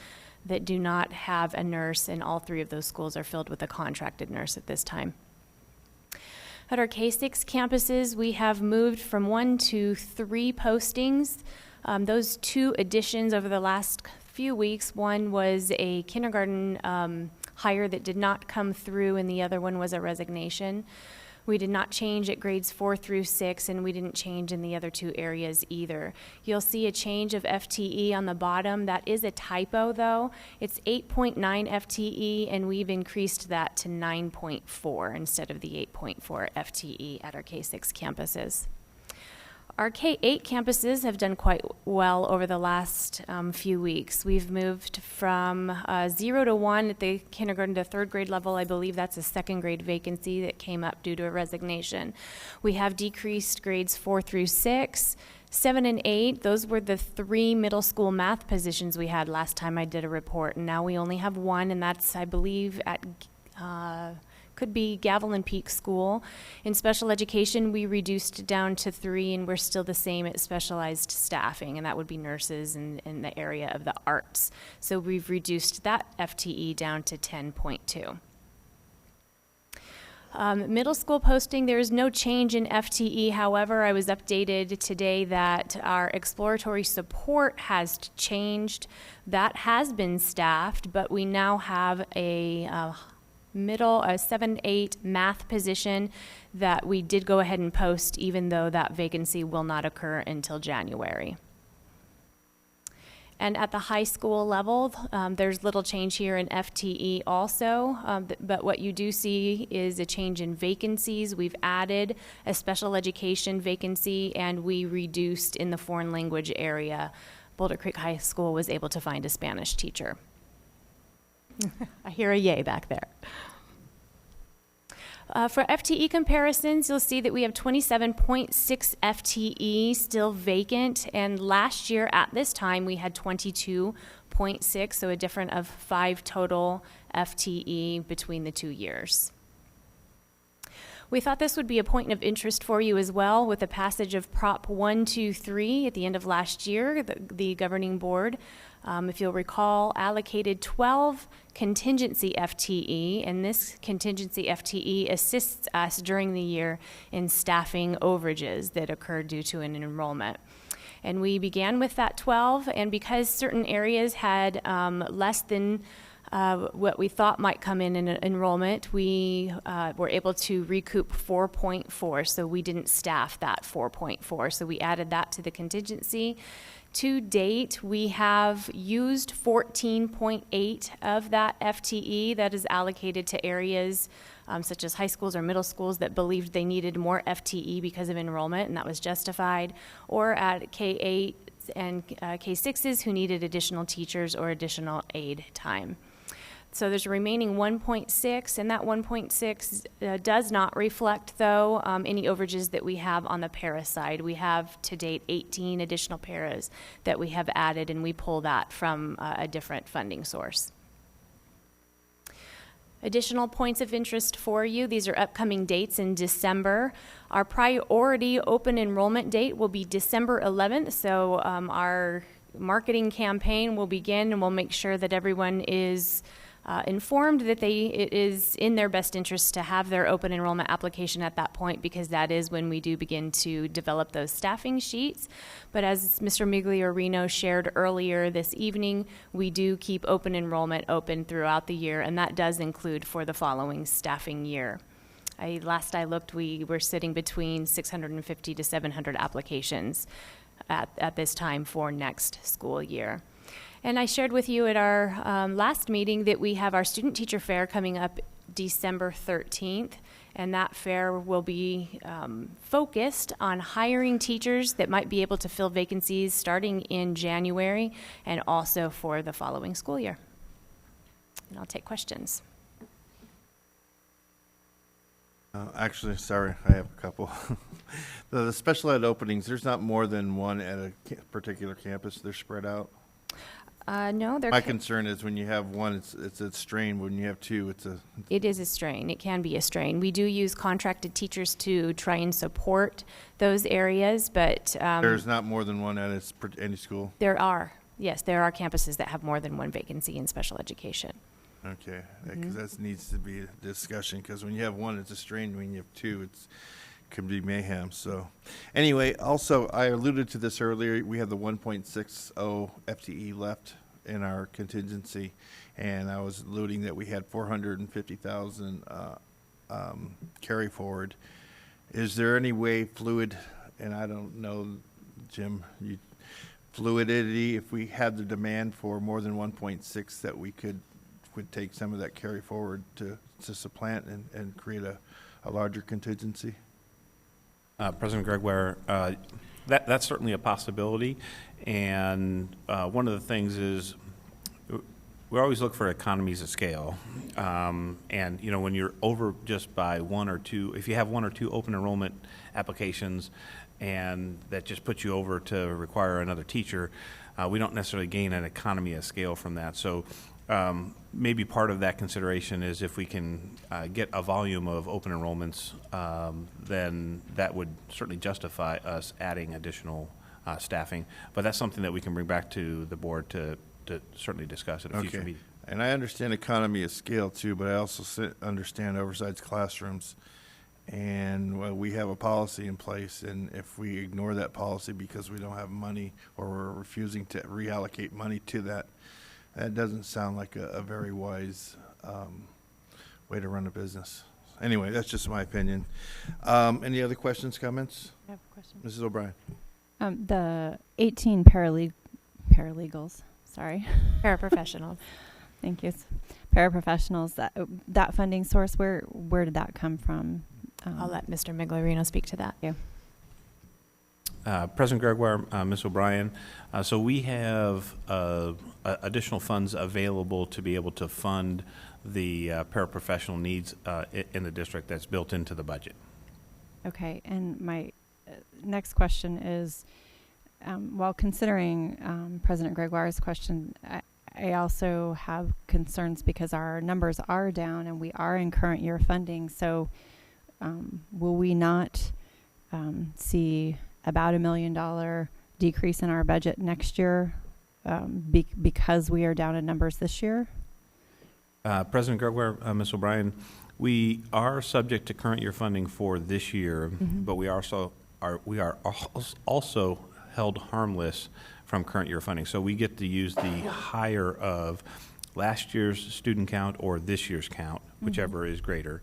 that do not have a nurse, and all 3 of those schools are filled with a contracted nurse at this time. At our K-6 campuses, we have moved from 1 to 3 postings. Those 2 additions over the last few weeks, one was a kindergarten hire that did not come through, and the other one was a resignation. We did not change at grades 4 through 6, and we didn't change in the other 2 areas either. You'll see a change of FTE on the bottom. That is a typo, though. It's 8.9 FTE, and we've increased that to 9.4 instead of the 8.4 FTE at our K-6 campuses. Our K-8 campuses have done quite well over the last few weeks. We've moved from 0 to 1 at the kindergarten to 3rd grade level. I believe that's a 2nd grade vacancy that came up due to a resignation. We have decreased grades 4 through 6. 7 and 8, those were the 3 middle school math positions we had last time I did a report, and now we only have 1, and that's, I believe, at could be Gavilan Peak School. In special education, we reduced down to 3, and we're still the same at specialized staffing, and that would be nurses in the area of the arts. So we've reduced that FTE down to 10.2. Middle school posting, there is no change in FTE. However, I was updated today that our exploratory support has changed. That has been staffed, but we now have a 7-8 math position that we did go ahead and post, even though that vacancy will not occur until January. And at the high school level, there's little change here in FTE also, but what you do see is a change in vacancies. We've added a special education vacancy, and we reduced in the foreign language area. Boulder Creek High School was able to find a Spanish teacher. I hear a yay back there. For FTE comparisons, you'll see that we have 27.6 FTE still vacant, and last year at this time we had 22.6, so a difference of 5 total FTE between the 2 years. We thought this would be a point of interest for you as well with the passage of Prop 123 at the end of last year. The governing board, if you'll recall, allocated 12 contingency FTE, and this contingency FTE assists us during the year in staffing overages that occur due to an enrollment. And we began with that 12, and because certain areas had less than what we thought might come in enrollment, we were able to recoup 4.4, so we didn't staff that 4.4, so we added that to the contingency. To date, we have used 14.8 of that FTE that is allocated to areas such as high schools or middle schools that believed they needed more FTE because of enrollment, and that was justified, or at K-8 and K-6s who needed additional teachers or additional aid time. So there's a remaining 1.6, and that 1.6 does not reflect, though, any overages that we have on the para side. We have, to date, 18 additional paras that we have added, and we pull that from a different funding source. Additional points of interest for you, these are upcoming dates in December. Our priority open enrollment date will be December 11th, so our marketing campaign will begin, and we'll make sure that everyone is informed that it is in their best interest to have their open enrollment application at that point, because that is when we do begin to develop those staffing sheets. But as Mr. Migliorino shared earlier this evening, we do keep open enrollment open throughout the year, and that does include for the following staffing year. Last I looked, we were sitting between 650 to 700 applications at this time for next school year. And I shared with you at our last meeting that we have our student teacher fair coming up December 13th. And that fair will be focused on hiring teachers that might be able to fill vacancies starting in January and also for the following school year. And I'll take questions. Actually, sorry, I have a couple. The special ed openings, there's not more than one at a particular campus. They're spread out. No, My concern is when you have one, it's a strain. When you have two, It is a strain. It can be a strain. We do use contracted teachers to try and support those areas, but there's not more than one at any school. There are. Yes, there are campuses that have more than one vacancy in special education. Okay, because that needs to be a discussion, because when you have one, it's a strain. When you have two, it can be mayhem. So anyway, also, I alluded to this earlier. We have the 1.60 FTE left in our contingency, and I was alluding that we had 450,000 carry forward. Is there any way fluid, and I don't know, Jim, fluidity, if we had the demand for more than 1.6, that we would take some of that carry forward to supplant and create a larger contingency? President Gregoire, that's certainly a possibility. And one of the things is we always look for economies of scale. And, you know, when you're over just by one or two, if you have one or two open enrollment applications and that just puts you over to require another teacher, we don't necessarily gain an economy of scale from that. So maybe part of that consideration is if we can get a volume of open enrollments, then that would certainly justify us adding additional staffing. But that's something that we can bring back to the board to certainly discuss at a future meeting. And I understand economy of scale too, but I also understand oversized classrooms. And we have a policy in place, and if we ignore that policy because we don't have money or we're refusing to reallocate money to that, that doesn't sound like a very wise way to run a business. Anyway, that's just my opinion. Any other questions, comments? I have a question. Mrs. O'Brien. The 18 paralegals, sorry. Paraprofessionals. Thank you. Paraprofessionals, that funding source, where did that come from? I'll let Mr. Miglerino speak to that. Yeah. President Gregoire, Ms. O'Brien, so we have additional funds available to be able to fund the paraprofessional needs in the district that's built into the budget. Okay, and my next question is, while considering President Gregoire's question, I also have concerns because our numbers are down and we are in current year funding. So will we not see about $1 million decrease in our budget next year because we are down in numbers this year? President Gregoire, Ms. O'Brien, we are subject to current year funding for this year, but we are also held harmless from current year funding. So we get to use the higher of last year's student count or this year's count, whichever is greater,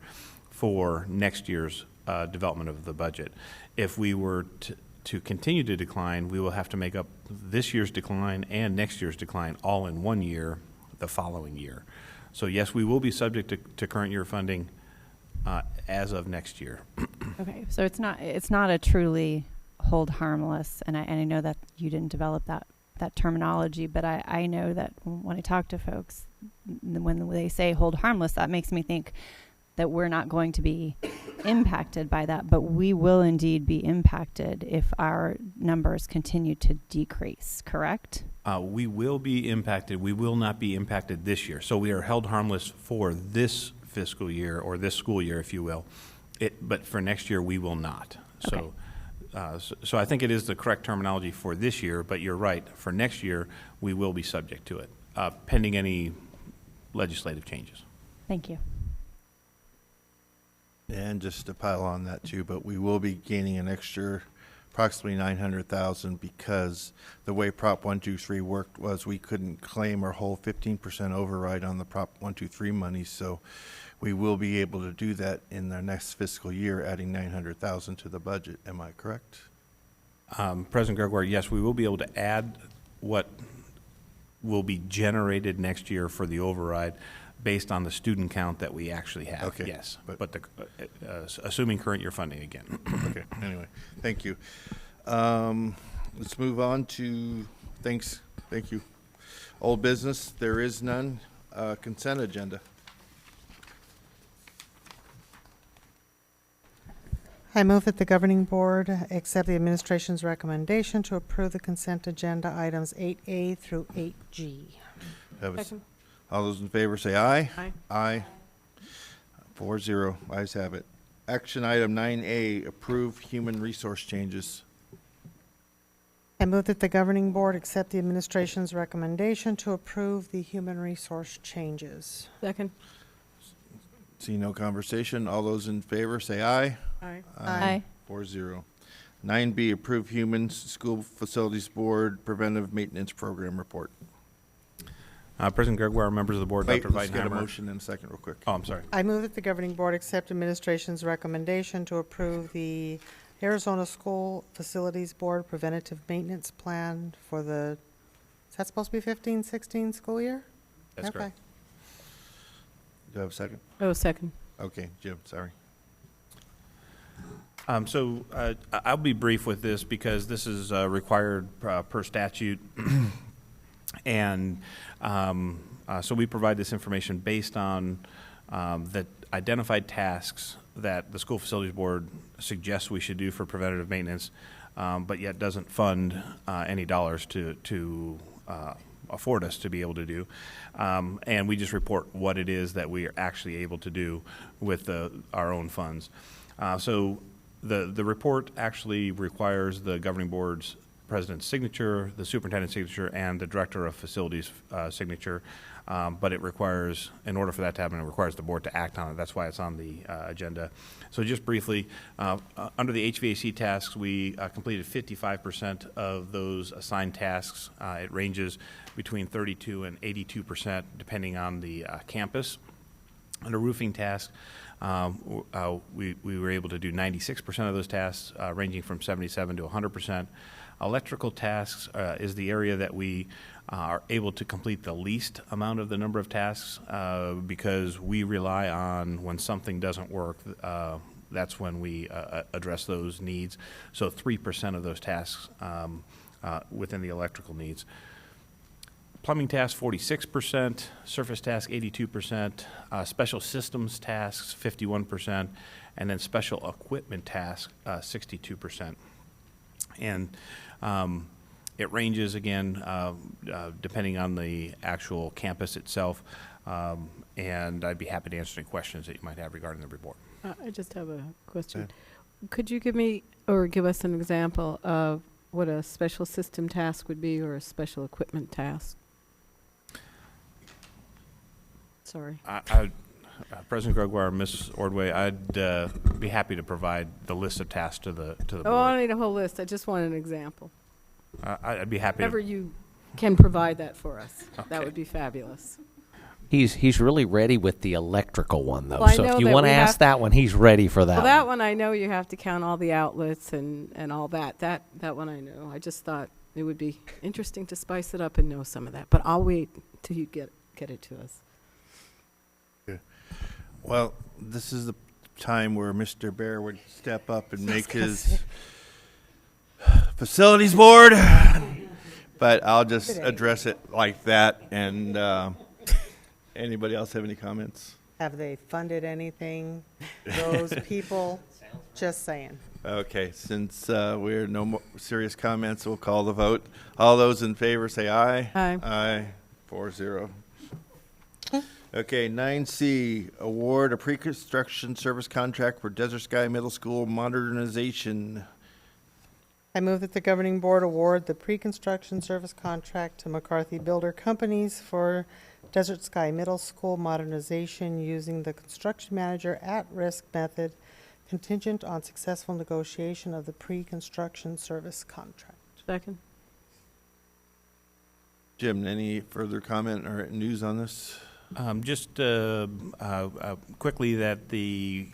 for next year's development of the budget. If we were to continue to decline, we will have to make up this year's decline and next year's decline all in one year, the following year. So yes, we will be subject to current year funding as of next year. Okay, so it's not a truly hold harmless, and I know that you didn't develop that terminology, but I know that when I talk to folks, when they say hold harmless, that makes me think that we're not going to be impacted by that, but we will indeed be impacted if our numbers continue to decrease, correct? We will be impacted. We will not be impacted this year. So we are held harmless for this fiscal year, or this school year, if you will. But for next year, we will not. Okay. So I think it is the correct terminology for this year, but you're right. For next year, we will be subject to it, pending any legislative changes. Thank you. And just to pile on that too, but we will be gaining an extra approximately $900,000 because the way Prop 123 worked was we couldn't claim our whole 15% override on the Prop 123 money. So we will be able to do that in the next fiscal year, adding $900,000 to the budget. Am I correct? President Gregoire, yes, we will be able to add what will be generated next year for the override based on the student count that we actually have. Okay, Yes, but the, assuming current year funding again. Okay, anyway, thank you. Let's move on to, thank you. Old business, there is none. Consent agenda. I move that the governing board accept the administration's recommendation to approve the consent agenda items 8A through 8G. Second. All those in favor say aye. Aye. Aye. 4-0, ayes have it. Action item 9A, approve human resource changes. I move that the governing board accept the administration's recommendation to approve the human resource changes. Second. See no conversation. All those in favor say aye. Aye. Aye. 4-0. 9B, approve human school facilities board preventive maintenance program report. President Gregoire, members of the board, Wait, Dr. let's get a Weidenheimer. motion in a second real quick. Oh, I'm sorry. I move that the governing board accept administration's recommendation to approve the Arizona School Facilities Board preventative maintenance plan for the, is that supposed to be 15-16 school year? That's Okay. correct. Do I have a second? Oh, second. Okay, Jim, sorry. I'll be brief with this because this is required per statute. And so we provide this information based on the identified tasks that the School Facilities Board suggests we should do for preventative maintenance, but yet doesn't fund any dollars to afford us to be able to do. And we just report what it is that we are actually able to do with our own funds. So the report actually requires the governing board's president's signature, the superintendent's signature, and the director of facilities signature. But it requires, in order for that to happen, it requires the board to act on it. That's why it's on the agenda. So just briefly, under the HVAC tasks, we completed 55% of those assigned tasks. It ranges between 32 and 82%, depending on the campus. Under roofing tasks, we were able to do 96% of those tasks, ranging from 77 to 100%. Electrical tasks is the area that we are able to complete the least amount of the number of tasks because we rely on when something doesn't work, that's when we address those needs. So 3% of those tasks within the electrical needs. Plumbing tasks, 46%, surface tasks, 82%, special systems tasks, 51%, and then special equipment tasks, 62%. And it ranges, again, depending on the actual campus itself, and I'd be happy to answer any questions that you might have regarding the report. I just have a question. Could you give me or give us an example of what a special system task would be or a special equipment task? Sorry. President Gregoire, Ms. Ordway, I'd be happy to provide the list of tasks to the board. Oh, I don't need a whole list. I just want an example. I'd be happy Whenever to. you can provide that for us, that Okay. would be fabulous. He's really ready with the electrical one, though. Well, I So know if you that want to we ask have- that one, he's ready for that Well, that one. one I know you have to count all the outlets and all that. That one I know. I just thought it would be interesting to spice it up and know some of that. But I'll wait till you get it to us. Well, this is the time where Mr. Bear would step up and make his facilities board, but I'll just address it like that. And anybody else have any comments? Have they funded anything? Those people, just saying. Okay, since we're no more serious comments, we'll call the vote. All those in favor say aye. Aye. Aye, 4-0. Okay, 9C, award a pre-construction service contract for Desert Sky Middle School modernization. I move that the governing board award the pre-construction service contract to McCarthy Builder Companies for Desert Sky Middle School modernization using the construction manager at-risk method contingent on successful negotiation of the pre-construction service contract. Second. Jim, any further comment or news on this? Just quickly that the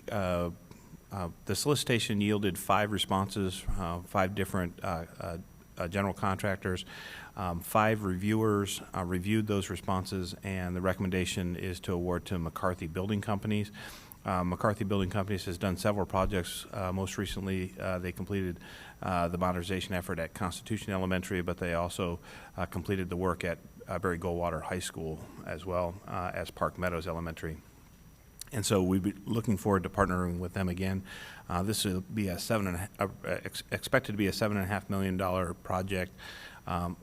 solicitation yielded 5 responses, 5 different general contractors. 5 reviewers reviewed those responses, and the recommendation is to award to McCarthy Building Companies. McCarthy Building Companies has done several projects. Most recently, they completed the modernization effort at Constitution Elementary, but they also completed the work at Barry Goldwater High School as well as Park Meadows Elementary. And so we'd be looking forward to partnering with them again. This will be expected to be a $7.5 million project,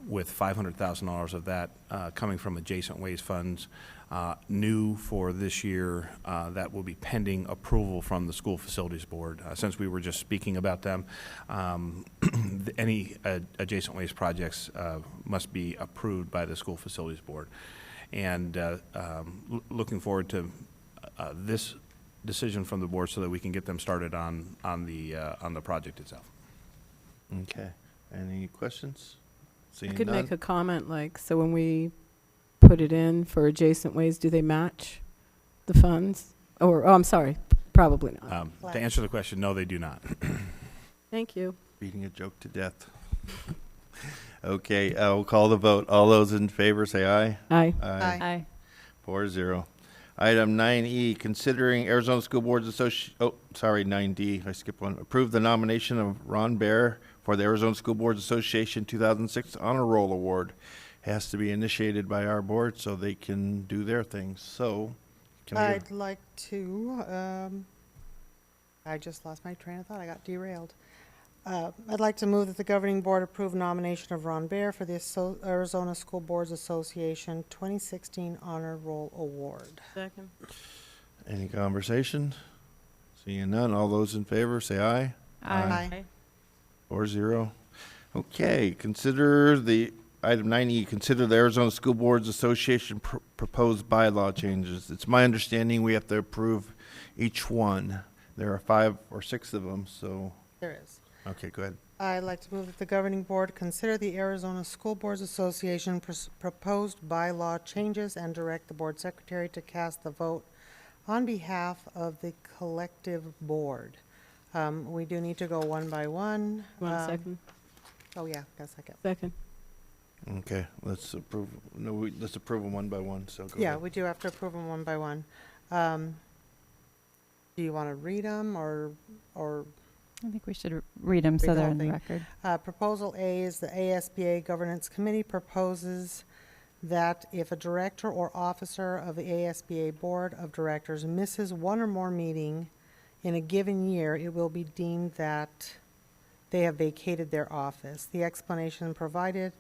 with $500,000 of that coming from adjacent ways funds. New for this year, that will be pending approval from the School Facilities Board. Since we were just speaking about them, any adjacent ways projects must be approved by the School Facilities Board. And looking forward to this decision from the board so that we can get them started on the project itself. Okay. Any questions? Seeing I could none? make a comment, like, so when we put it in for adjacent ways, do they match the funds? Or, oh, I'm sorry, probably not. To answer the question, no, they do not. Thank you. Beating a joke to death. Okay, we'll call the vote. All those in favor say aye. Aye. Aye. 4-0. Item 9E, considering Arizona School Boards Association, 9D, I skipped one. Approve the nomination of Ron Baer for the Arizona School Boards Association 2006 Honor Roll Award. Has to be initiated by our board so they can do their things. So, can I I'd like to, I just lost my train of thought. I got derailed. I'd like to move that the governing board approve nomination of Ron Baer for the Arizona School Boards Association 2016 Honor Roll Award. Second. Any conversation? Seeing none, all those in favor say aye. Aye. 4-0. Okay, consider the, item 9E, consider the Arizona School Boards Association proposed bylaw changes. It's my understanding we have to approve each one. There are 5 or 6 of them, so. There is. Okay, go ahead. I'd like to move that the governing board consider the Arizona School Boards Association proposed bylaw changes and direct the board secretary to cast the vote on behalf of the collective board. We do need to go one by one. Second. Oh, yeah, got a second. Second. Okay, let's approve, let's approve them one by one, so go Yeah, ahead. we do have to approve them one by one. Do you want to read them or I think we should read them so Read the they're whole in the thing. record. Proposal A is the ASBA Governance Committee proposes that if a director or officer of the ASBA Board of Directors misses one or more meeting in a given year, it will be deemed that they have vacated their office. The explanation provided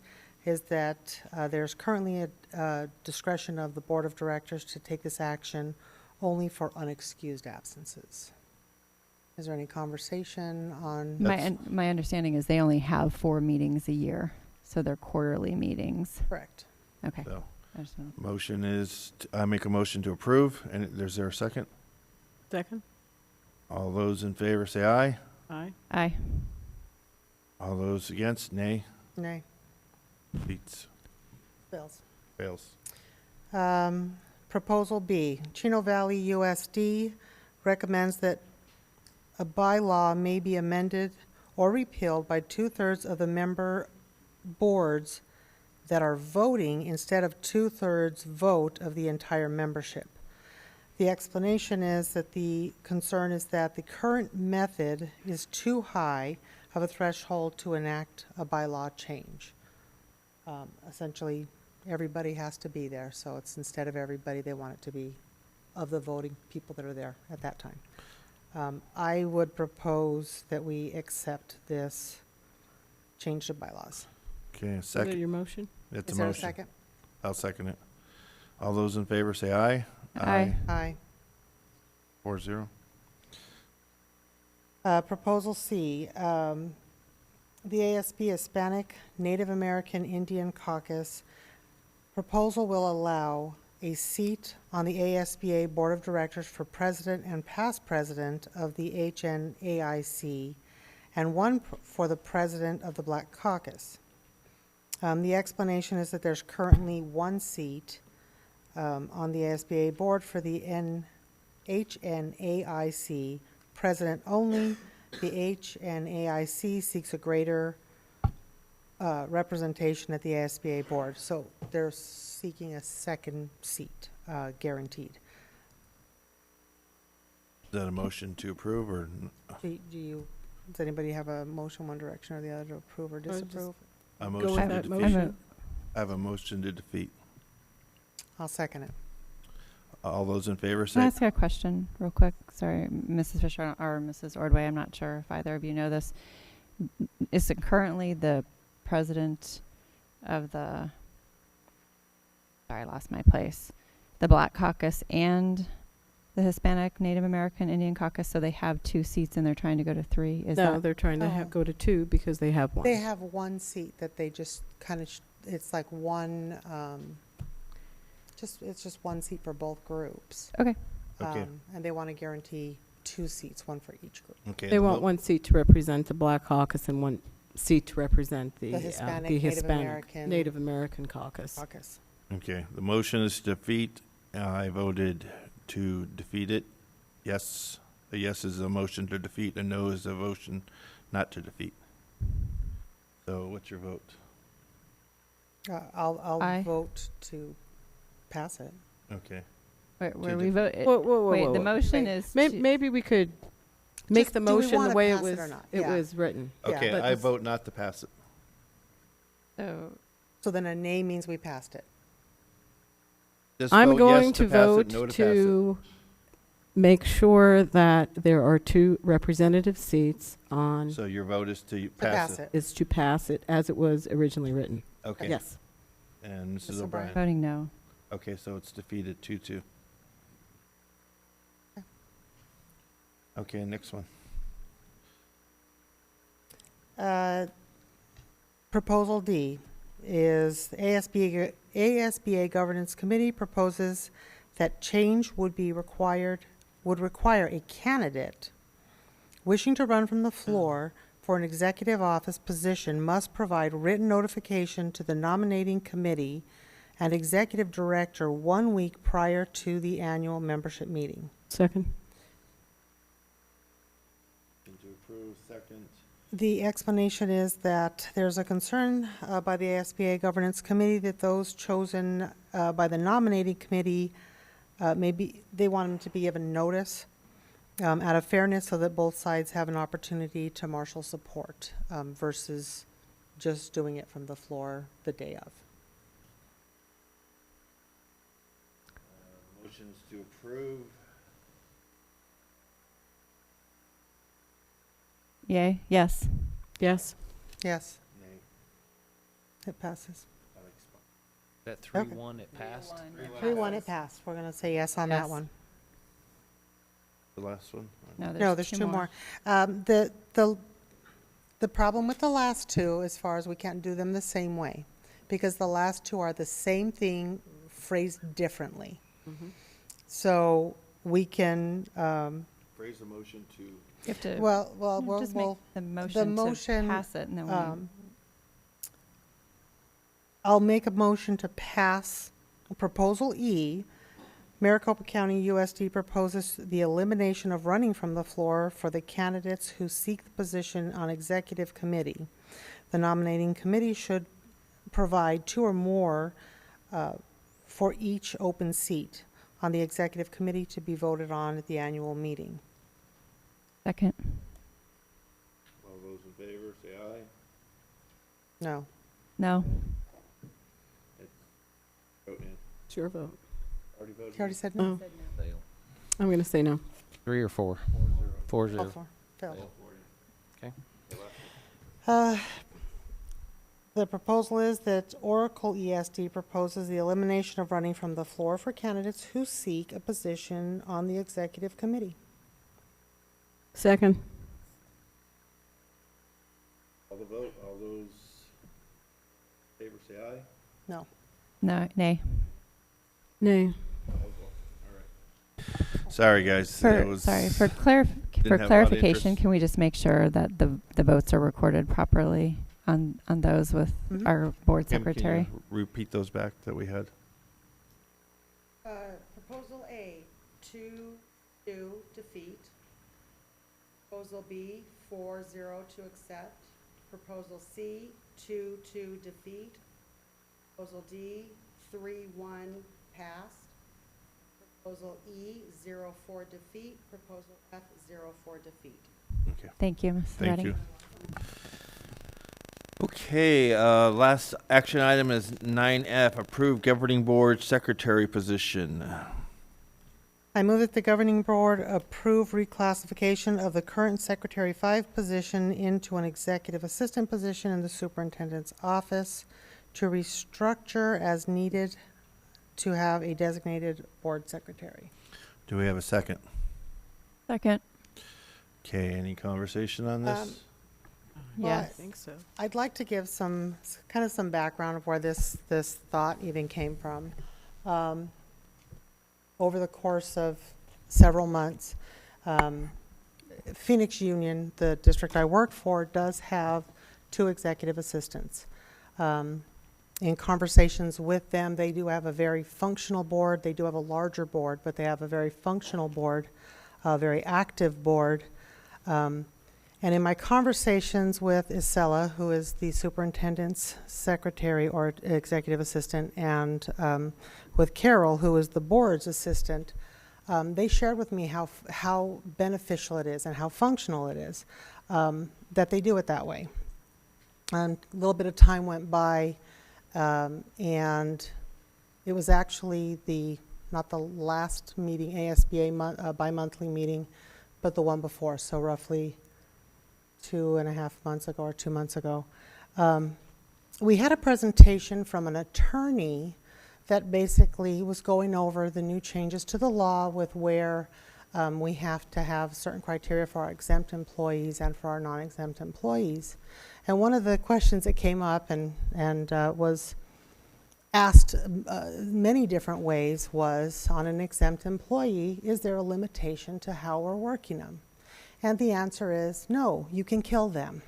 is that there's currently a discretion of the Board of Directors to take this action only for unexcused absences. Is there any conversation on? My understanding is they only have 4 meetings a year, so they're quarterly meetings. Correct. Okay. So, I just know. motion is, I make a motion to approve, and is there a second? Second. All those in favor say aye. Aye. Aye. All those against, nay. Nay. Beats. Bills. Fails. Proposal B, Chino Valley USD recommends that a bylaw may be amended or repealed by 2/3 of the member boards that are voting instead of 2/3 vote of the entire membership. The explanation is that the concern is that the current method is too high of a threshold to enact a bylaw change. Essentially, everybody has to be there, so it's instead of everybody, they want it to be of the voting people that are there at that time. I would propose that we accept this change to bylaws. Okay, a Is that second. your motion? It's Is a there a motion. second? I'll second it. All those in favor say aye. Aye. Aye. 4-0. Proposal C, the ASB Hispanic Native American Indian Caucus proposal will allow a seat on the ASBA Board of Directors for president and past president of the HNAIC, and one for the president of the Black Caucus. The explanation is that there's currently 1 seat on the ASBA board for the HNAIC president only. The HNAIC seeks a greater representation at the ASBA board. So they're seeking a second seat, guaranteed. Is that a motion to approve or? Does anybody have a motion one direction or the other to approve or disapprove? A Go motion with to that defeat. motion. I have a motion to defeat. I'll second it. All those in favor Can I say. ask a question real quick? Sorry, Mrs. Fisher or Mrs. Ordway, I'm not sure if either of you know this. Is it currently the president of the, sorry, I lost my place, the Black Caucus and the Hispanic, Native American, Indian Caucus, so they have 2 seats and they're trying to go to 3? Is No, that they're trying to go to 2 because they have 1. They have one seat that they just kind of, it's like one, it's just one seat for both groups. Okay. Okay. And they want to guarantee 2 seats, one for each group. Okay. They the want vote- 1 seat to represent the Black Caucus and 1 seat to represent the Hispanic, the Native Hispanic American Native American Caucus. Caucus. Okay, the motion is to defeat. I voted to defeat it. Yes, a yes is a motion to defeat, a no is a motion not to defeat. So what's your vote? I'll Aye. vote to pass it. Okay. where to we vote? Wait, the motion Wait. is Maybe we could make Just, the do we motion wanna the way it pass it was or not? it Yeah. was written. Yeah. Okay, But I this- vote not to pass it. So then a nay means we passed it. Just I'm vote going yes to pass it, vote no pass to make sure that there are 2 representative seats on, it. So your vote is to To pass it. is to pass it as it was originally written. Okay. Yes. And Mrs. Mr. O'Brien. voting no. Okay, so it's defeated 2-2. Okay, next one. Proposal D is the ASBA Governance Committee proposes that change would require a candidate wishing to run from the floor for an executive office position must provide written notification to the nominating committee and executive director 1 week prior to the annual membership meeting. Second. To approve, second. The explanation is that there's a concern by the ASBA Governance Committee that those chosen by the nominating committee, they want them to be given notice out of fairness so that both sides have an opportunity to marshal support versus just doing it from the floor the day of. Motions to approve. Yay? Yes. Yes. Yes, Nay. it passes. That Okay. 3-1, it passed? 3-1, it passed. We're going to say yes on that Yes. one. The last one? No, there's 2 more. The problem with the last 2, as far as we can't do them the same way, because the last 2 are the same thing phrased differently. So we can, Phrase the motion to. You have to we'll just make the motion, motion, to pass it, and then I'll make a motion to pass Proposal E. Maricopa County USD proposes the elimination of running from the floor for the candidates who seek the position on executive committee. The nominating committee should provide 2 or more for each open seat on the executive committee to be voted on at the annual meeting. second. All those in favor, say aye. No. No. Vote in. It's your vote. Already voted? You already said no? I'm going to say no. 3 or 4? 4-0. Oh, 4. Failed. Okay. The proposal is that Oracle ESD proposes the elimination of running from the floor for candidates who seek a position on the executive committee. Second. All the vote, all those in favor, say aye. No. No. Nay. Nay. Sorry, guys. For It was- for didn't have a lot of clarification, interest. can we just make sure that the votes are recorded properly on those with Mhm. our board Kim, can you secretary? repeat those back that we had? Proposal A, to defeat. Proposal B, 4-0 to accept. Proposal C, 2-2 defeat. Proposal D, 3-1 passed. Proposal E, 0-4 defeat. Proposal F, 0-4 defeat. Okay. Thank you, Ms. Thank Redding. you. Okay, last action item is 9F, approve governing board secretary position. I move that the governing board approve reclassification of the current Secretary 5 position into an executive assistant position in the superintendent's office to restructure as needed to have a designated board secretary. Do we have a second? Second. Okay, any conversation on this? Well, Yes. I think so. I'd like to give some background of where this thought even came from. Over the course of several months, Phoenix Union, the district I work for, does have 2 executive assistants. In conversations with them, they do have a very functional board. They do have a larger board, but they have a very functional board, a very active board. And in my conversations with Isela, who is the superintendent's secretary or executive assistant, and with Carol, who is the board's assistant, they shared with me how beneficial it is and how functional it is that they do it that way. And a little bit of time went by, and it was actually not the last meeting, ASBA bi-monthly meeting, but the one before, so roughly 2.5 months ago or 2 months ago. We had a presentation from an attorney that basically was going over the new changes to the law with where we have to have certain criteria for our exempt employees and for our non-exempt employees. And one of the questions that came up and was asked many different ways was, on an exempt employee, is there a limitation to how we're working them? And the answer is no, you can kill them.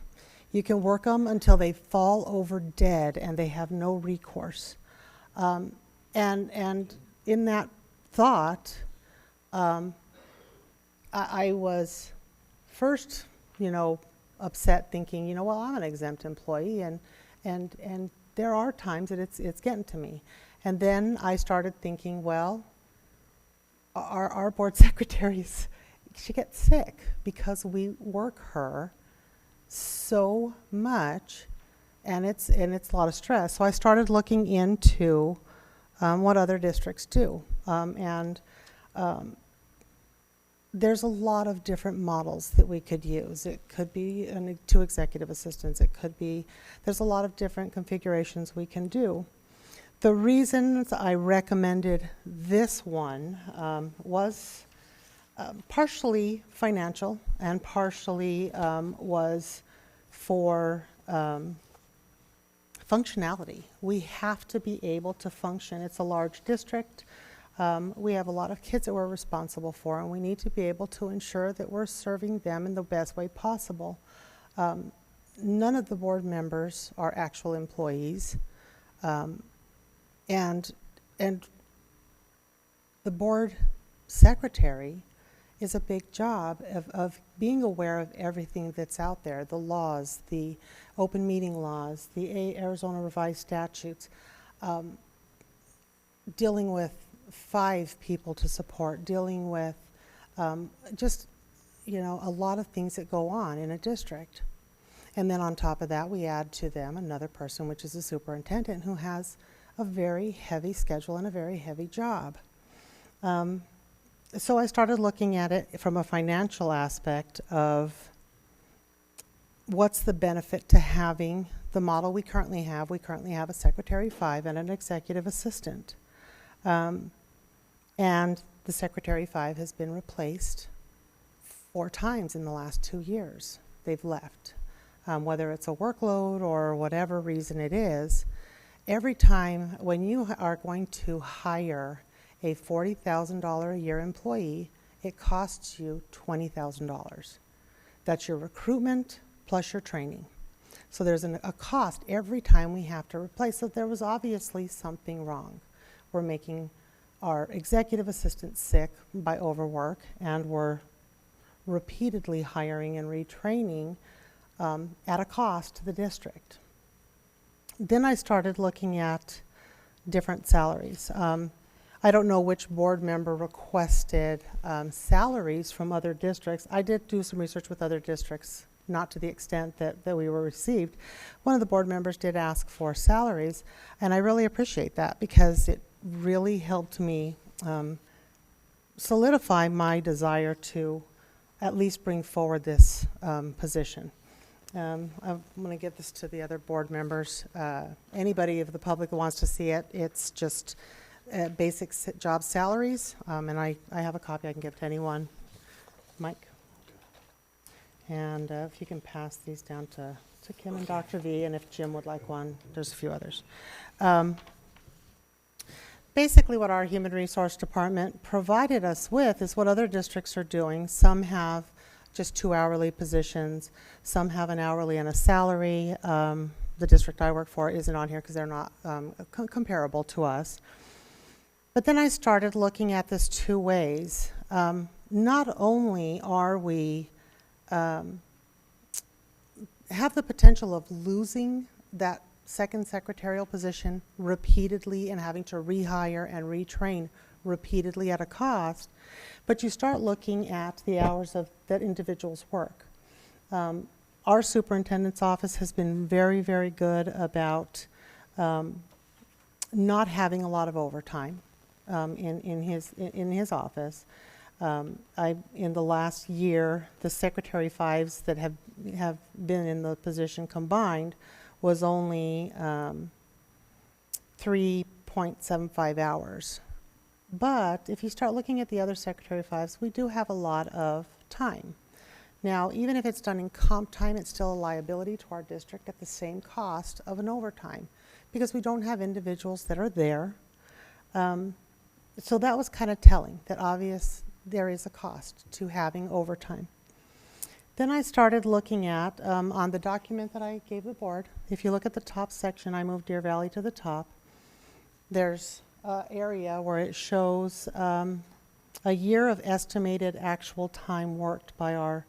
You can work them until they fall over dead and they have no recourse. And in that thought, I was first, upset, thinking, well, I'm an exempt employee, and there are times that it's getting to me. And then I started thinking, well, our board secretaries, she gets sick because we work her so much, and it's a lot of stress. So I started looking into what other districts do, and there's a lot of different models that we could use. It could be 2 executive assistants. It could be, there's a lot of different configurations we can do. The reasons I recommended this one was partially financial and partially was for functionality. We have to be able to function. It's a large district. We have a lot of kids that we're responsible for, and we need to be able to ensure that we're serving them in the best way possible. None of the board members are actual employees, and the board secretary is a big job of being aware of everything that's out there, the laws, the open meeting laws, the Arizona revised statutes, dealing with 5 people to support, dealing with just, a lot of things that go on in a district. And then on top of that, we add to them another person, which is a superintendent, who has a very heavy schedule and a very heavy job. So I started looking at it from a financial aspect of what's the benefit to having the model we currently have. We currently have a Secretary 5 and an Executive Assistant. And the Secretary 5 has been replaced 4 times in the last 2 years. They've left. Whether it's a workload or whatever reason it is, every time when you are going to hire a $40,000 a year employee, it costs you $20,000. That's your recruitment plus your training. So there's a cost every time we have to replace. So there was obviously something wrong. We're making our executive assistants sick by overwork, and we're repeatedly hiring and retraining at a cost to the district. Then I started looking at different salaries. I don't know which board member requested salaries from other districts. I did do some research with other districts, not to the extent that we were received. One of the board members did ask for salaries, and I really appreciate that because it really helped me solidify my desire to at least bring forward this position. I'm going to get this to the other board members. Anybody of the public that wants to see it, it's just basic job salaries, and I have a copy I can give to anyone. Mike? And if you can pass these down to Kim and Dr. V, and if Jim would like one, there's a few others. Basically what our Human Resource Department provided us with is what other districts are doing. Some have just 2 hourly positions. Some have an hourly and a salary. The district I work for isn't on here because they're not comparable to us. But then I started looking at this 2 ways. Not only are we have the potential of losing that second secretarial position repeatedly and having to rehire and retrain repeatedly at a cost, but you start looking at the hours that individuals work. Our superintendent's office has been very, very good about not having a lot of overtime in his office. In the last year, the Secretary 5s that have been in the position combined was only 3.75 hours. But if you start looking at the other Secretary 5s, we do have a lot of time. Now, even if it's done in comp time, it's still a liability to our district at the same cost of an overtime because we don't have individuals that are there. So that was kind of telling that there is a cost to having overtime. Then I started looking at, on the document that I gave the board, if you look at the top section, I moved Deer Valley to the top, there's an area where it shows a year of estimated actual time worked by our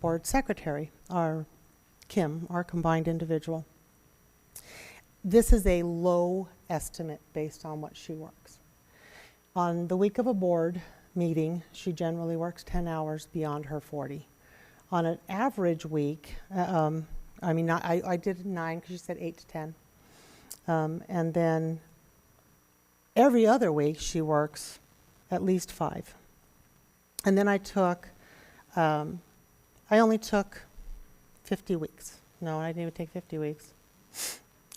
board secretary, our Kim, our combined individual. This is a low estimate based on what she works. On the week of a board meeting, she generally works 10 hours beyond her 40. On an average week, I did 9 because she said 8 to 10. And then every other week she works at least 5. And then I only took 50 weeks. No, I didn't even take 50 weeks.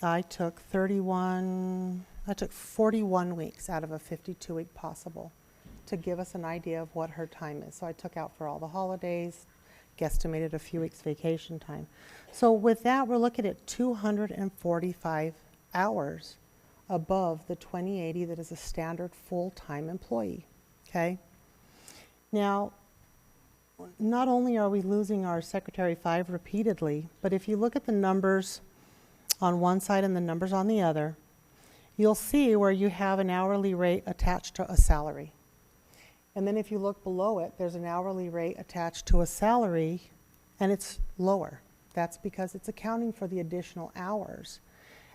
I took 41 weeks out of a 52-week possible to give us an idea of what her time is. So I took out for all the holidays, guesstimated a few weeks vacation time. So with that, we're looking at 245 hours above the 2080 that is a standard full-time employee, okay? Now, not only are we losing our Secretary 5 repeatedly, but if you look at the numbers on one side and the numbers on the other, you'll see where you have an hourly rate attached to a salary. And then if you look below it, there's an hourly rate attached to a salary, and it's lower. That's because it's accounting for the additional hours.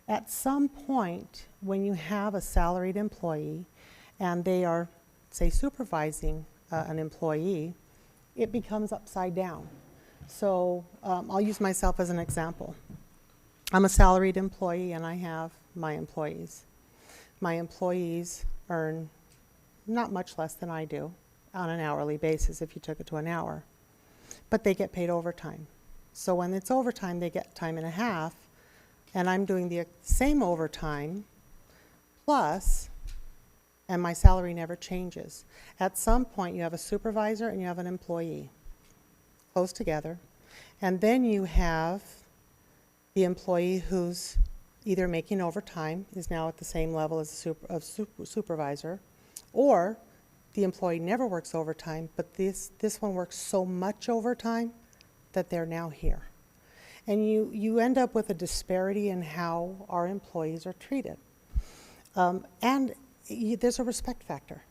At some point, when you have a salaried employee and they are, say, supervising an employee, it becomes upside down. So I'll use myself as an example. I'm a salaried employee and I have my employees. My employees earn not much less than I do on an hourly basis if you took it to an hour, but they get paid overtime. So when it's overtime, they get time and a half, and I'm doing the same overtime plus, and my salary never changes. At some point, you have a supervisor and you have an employee close together, and then you have the employee who's either making overtime, is now at the same level as a supervisor, or the employee never works overtime, but this one works so much overtime that they're now here. And you end up with a disparity in how our employees are treated. There's a respect factor.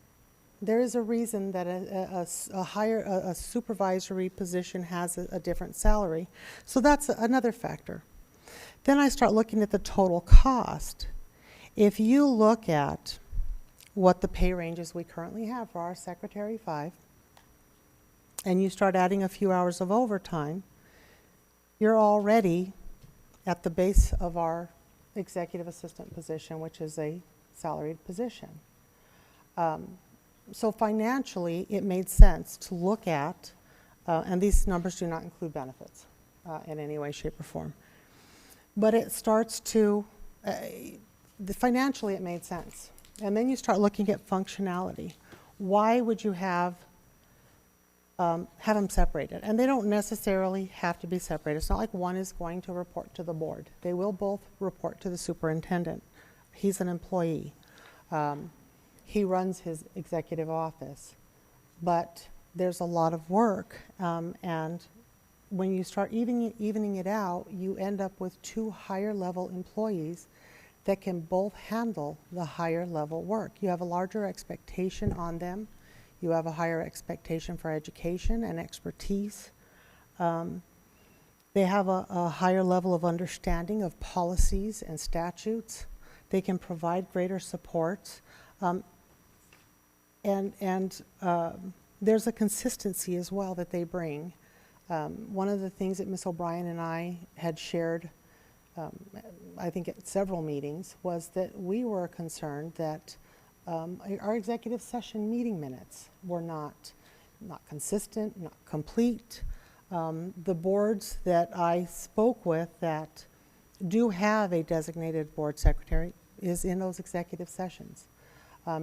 There is a reason that a supervisory position has a different salary. So that's another factor. Then I start looking at the total cost. If you look at what the pay ranges we currently have for our Secretary 5, and you start adding a few hours of overtime, you're already at the base of our executive assistant position, which is a salaried position. So financially, it made sense to look at, and these numbers do not include benefits in any way, shape, or form. But it starts to, financially it made sense. And then you start looking at functionality. Why would you have them separated? And they don't necessarily have to be separated. It's not like one is going to report to the board. They will both report to the superintendent. He's an employee. He runs his executive office. But there's a lot of work, and when you start evening it out, you end up with 2 higher level employees that can both handle the higher level work. You have a larger expectation on them. You have a higher expectation for education and expertise. They have a higher level of understanding of policies and statutes. They can provide greater support. There's a consistency as well that they bring. One of the things that Ms. O'Brien and I had shared, I think at several meetings, was that we were concerned that our executive session meeting minutes were not consistent, not complete. The boards that I spoke with that do have a designated board secretary is in those executive sessions.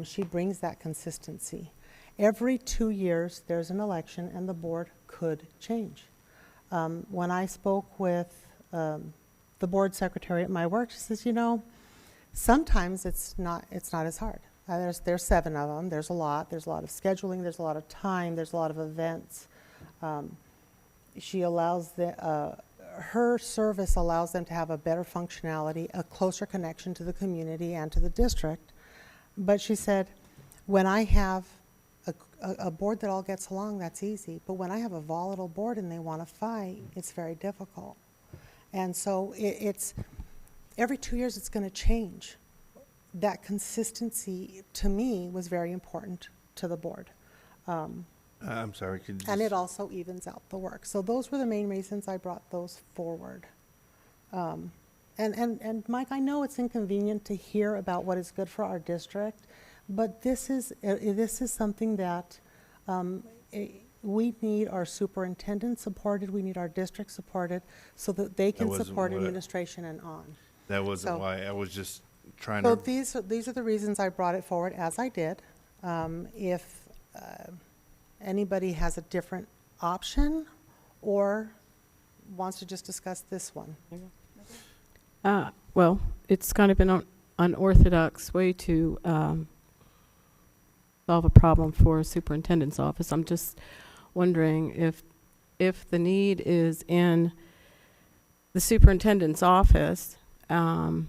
She brings that consistency. Every 2 years, there's an election, and the board could change. When I spoke with the board secretary at my work, she says, sometimes it's not as hard. There's 7 of them. There's a lot of scheduling. There's a lot of time. There's a lot of events. She allows her service allows them to have a better functionality, a closer connection to the community and to the district. But she said, when I have a board that all gets along, that's easy. But when I have a volatile board and they want to fight, it's very difficult. And so it's every 2 years it's going to change. That consistency, to me, was very important to the board. I'm sorry, could you just... And it also evens out the work. So those were the main reasons I brought those forward. And Mike, I know it's inconvenient to hear about what is good for our district, but this is something that we need our superintendent supported, we need our district supported, so that they can support administration and on. That wasn't why, I was just trying So to... these are the reasons I brought it forward as I did. If anybody has a different option or wants to just discuss this one. Well, it's kind of an unorthodox way to solve a problem for a superintendent's office. I'm just wondering if the need is in the superintendent's office, I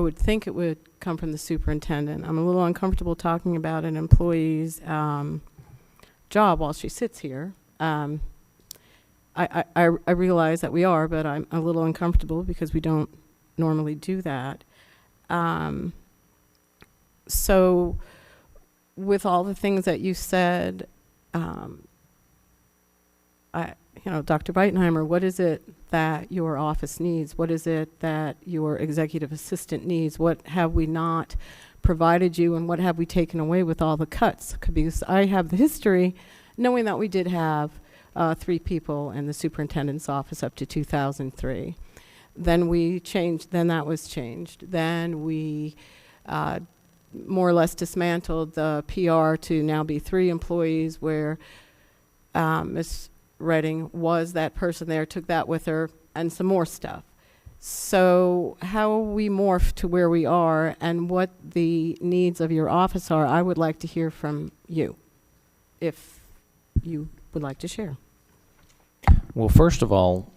would think it would come from the superintendent. I'm a little uncomfortable talking about an employee's job while she sits here. I realize that we are, but I'm a little uncomfortable because we don't normally do that. So with all the things that you said, Dr. Weitenheimer, what is it that your office needs? What is it that your executive assistant needs? What have we not provided you, and what have we taken away with all the cuts? Because I have the history knowing that we did have 3 people in the superintendent's office up to 2003. Then we changed, then that was changed. Then we more or less dismantled the PR to now be 3 employees, where Ms. Redding was that person there, took that with her, and some more stuff. So how we morphed to where we are and what the needs of your office are, I would like to hear from you, if you would like to share. Well, first of all,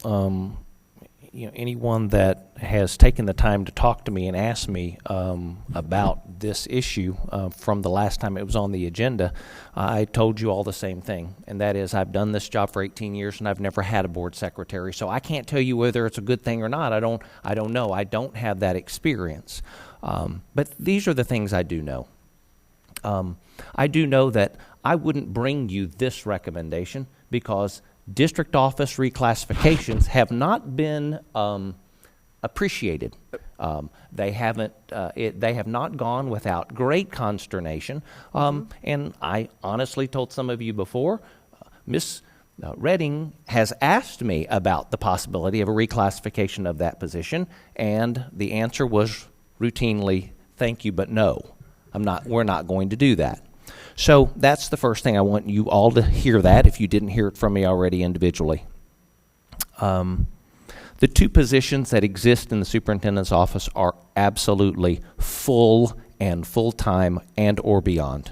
anyone that has taken the time to talk to me and ask me about this issue from the last time it was on the agenda, I told you all the same thing, and that is I've done this job for 18 years and I've never had a board secretary, so I can't tell you whether it's a good thing or not. I don't know. I don't have that experience. But these are the things I do know. I do know that I wouldn't bring you this recommendation because district office reclassifications have not been appreciated. They have not gone without great consternation. And I honestly told some of you before, Miss Redding has asked me about the possibility of a reclassification of that position, and the answer was routinely, thank you, but no. We're not going to do that. So that's the first thing. I want you all to hear that if you didn't hear it from me already individually. The two positions that exist in the superintendent's office are absolutely full and full-time and or beyond.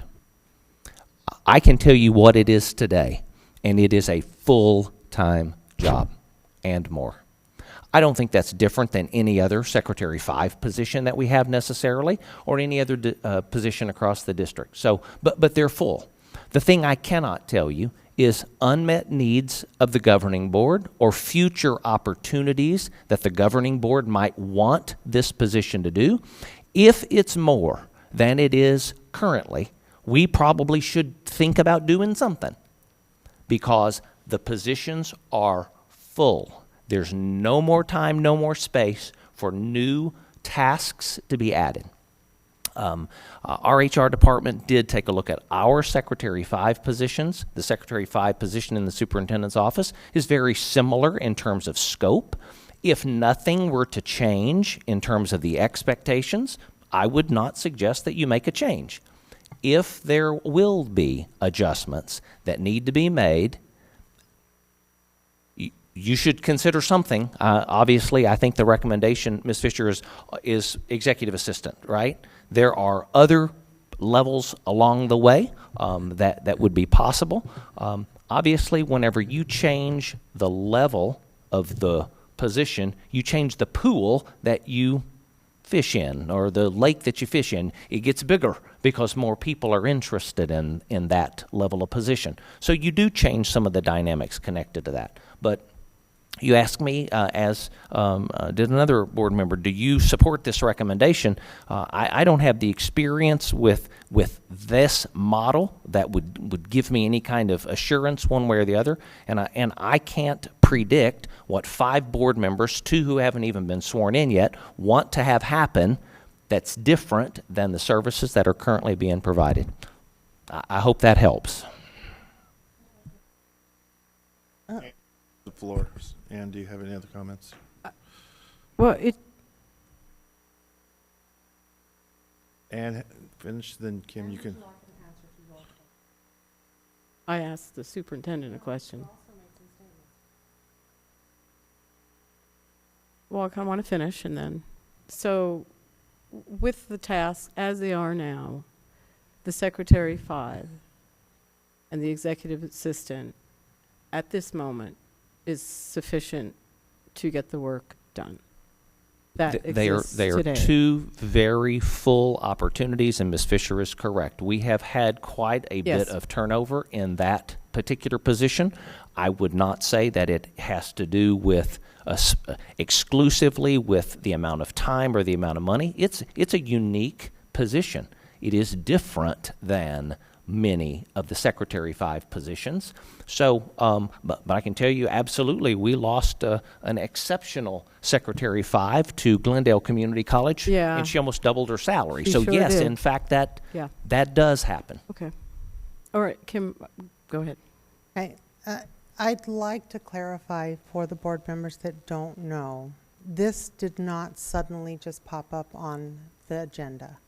I can tell you what it is today, and it is a full-time job and more. I don't think that's different than any other Secretary 5 position that we have necessarily, or any other position across the district. So, but they're full. The thing I cannot tell you is unmet needs of the governing board or future opportunities that the governing board might want this position to do. If it's more than it is currently, we probably should think about doing something because the positions are full. There's no more time, no more space for new tasks to be added. Our HR department did take a look at our Secretary 5 positions. The Secretary 5 position in the superintendent's office is very similar in terms of scope. If nothing were to change in terms of the expectations, I would not suggest that you make a change. If there will be adjustments that need to be made, you should consider something. Obviously, I think the recommendation, Ms. Fisher, is executive assistant, right? There are other levels along the way that would be possible. Obviously, whenever you change the level of the position, you change the pool that you fish in or the lake that you fish in. It gets bigger because more people are interested in that level of position. So you do change some of the dynamics connected to that. But you asked me, as did another board member, do you support this recommendation? I don't have the experience with this model that would give me any kind of assurance one way or the other, and I can't predict what 5 board members, 2 who haven't even been sworn in yet, want to have happen that's different than the services that are currently being provided. I hope that helps. The floor. Ann, do you have any other comments? Well, Ann, finish, then Kim, you can. I asked the superintendent a question. Well, I kind of want to finish and then. So, with the tasks as they are now, the Secretary 5 and the executive assistant at this moment is sufficient to get the work done. That they are today. 2 very full opportunities, and Ms. Fisher is correct. We have had quite a bit of turnover in that particular position. I would not say that it has to do with exclusively with the amount of time or the amount of money. It's a unique position. It is different than many of the Secretary 5 positions. So, but I can tell you absolutely we lost an exceptional Secretary 5 to Glendale Community College, and she almost doubled her salary. She so sure yes, did. in fact, that does happen. Okay. All right, Kim, go ahead. I'd like to clarify for the board members that don't know, this did not suddenly just pop up on the agenda.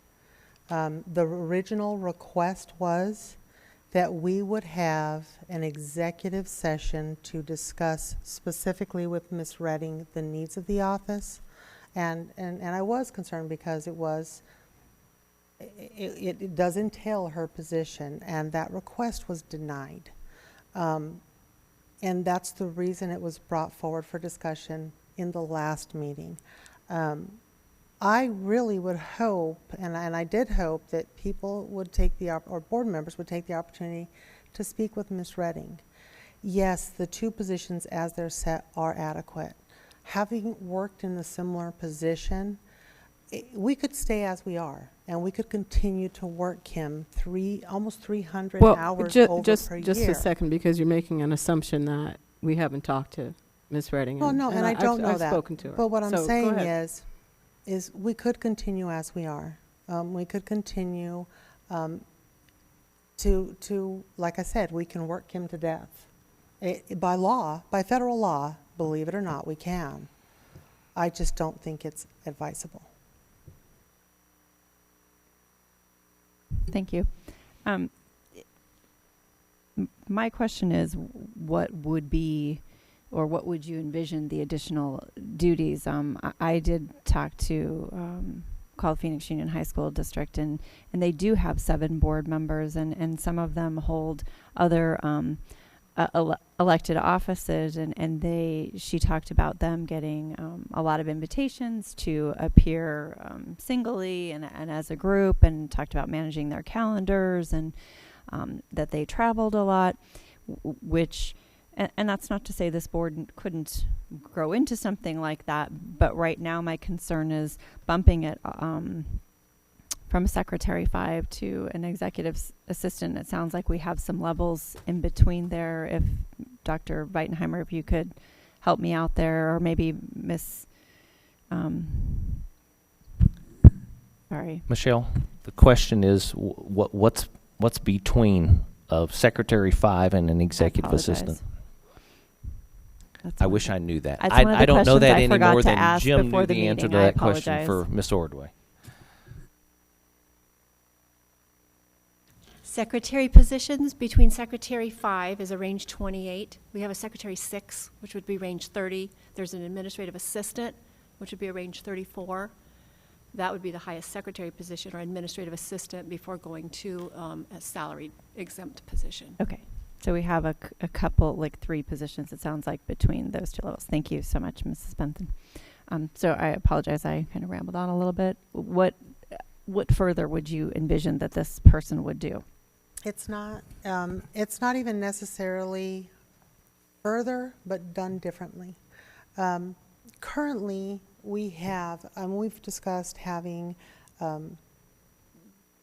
The original request was that we would have an executive session to discuss specifically with Ms. Redding the needs of the office. And I was concerned because it does entail her position, and that request was denied. And that's the reason it was brought forward for discussion in the last meeting. I really would hope, and I did hope, that people would take or board members would take the opportunity to speak with Ms. Redding. Yes, the 2 positions as they're set are adequate. Having worked in a similar position, we could stay as we are, and we could continue to work Kim almost 300 hours over per year. Just a second, because you're making an assumption that we haven't talked to Ms. Redding. Well, no, and I don't know I've that. spoken to her. But what I'm So, go saying ahead. is we could continue as we are. We could continue to, like I said, we can work Kim to death. By law, by federal law, believe it or not, we can. I just don't think it's advisable. Thank you. My question is, what would be, or what would you envision the additional duties? I did talk to call Phoenix Union High School District, and they do have 7 board members, and some of them hold other elected offices, and she talked about them getting a lot of invitations to appear singly and as a group, and talked about managing their calendars, and that they traveled a lot, which, and that's not to say this board couldn't grow into something like that, but right now my concern is bumping it from Secretary 5 to an executive assistant. It sounds like we have some levels in between there. If Dr. Weitenheimer, if you could help me out there, or maybe Miss, sorry. Michelle, the question is, what's between of Secretary 5 and an executive assistant? I wish I knew that. I don't know that any more than Jim knew the answer to that question for Ms. Ordway. Secretary positions between Secretary 5 is a range 28. We have a Secretary 6, which would be range 30. There's an administrative assistant, which would be a range 34. That would be the highest secretary position or administrative assistant before going to a salaried exempt position. Okay. So we have a couple, like 3 positions, it sounds like, between those 2 levels. Thank you so much, Mrs. Benton. So I apologize, I kind of rambled on a little bit. What further would you envision that this person would do? It's not even necessarily further, but done differently. Currently, we've discussed having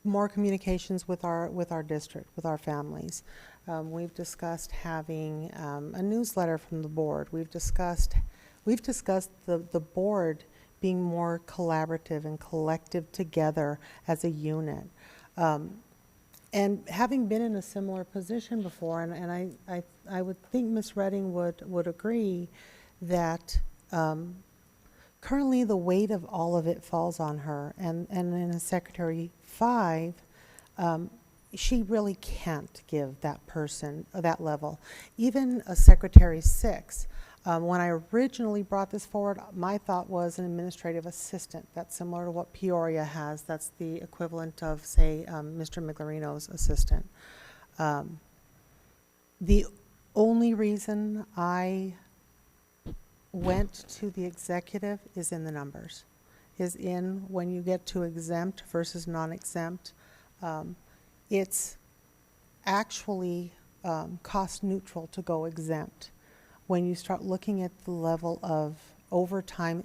more communications with our district, with our families. We've discussed having a newsletter from the board. We've discussed the board being more collaborative and collective together as a unit. And having been in a similar position before, and I would think Ms. Redding would agree that currently the weight of all of it falls on her, and in a Secretary 5, she really can't give that person that level. Even a Secretary 6, when I originally brought this forward, my thought was an administrative assistant. That's similar to what Peoria has. That's the equivalent of, say, Mr. Miglerino's assistant. The only reason I went to the executive is in the numbers, is in when you get to exempt versus non-exempt. It's actually cost neutral to go exempt. When you start looking at the level of overtime,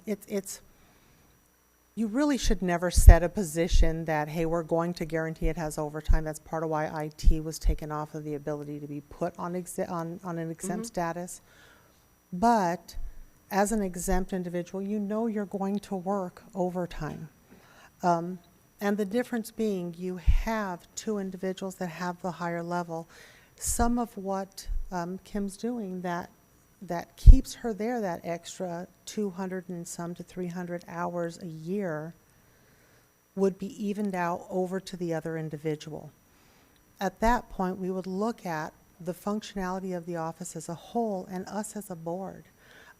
you really should never set a position that, hey, we're going to guarantee it has overtime. That's part of why IT was taken off of the ability to be put on an exempt status. But as an exempt individual, you know you're going to work overtime. And the difference being, you have 2 individuals that have the higher level. Some of what Kim's doing that keeps her there, that extra 200 and some to 300 hours a year, would be evened out over to the other individual. At that point, we would look at the functionality of the office as a whole and us as a board.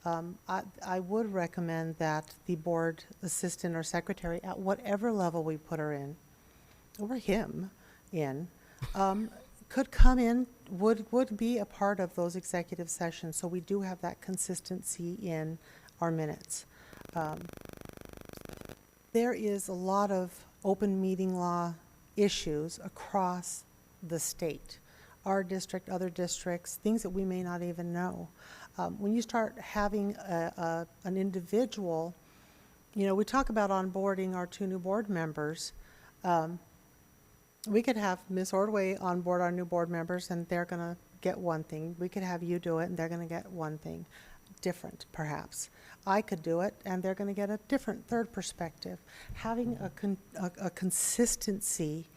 I would recommend that the board assistant or secretary, at whatever level we put her in, or him in, could come in, would be a part of those executive sessions, so we do have that consistency in our minutes. There is a lot of open meeting law issues across the state. Our district, other districts, things that we may not even know. When you start having an individual, you know, we talk about onboarding our 2 new board members. We could have Ms. Ordway onboard our new board members and they're going to get one thing. We could have you do it and they're going to get one thing different, perhaps. I could do it and they're going to get a different third perspective. Having a consistency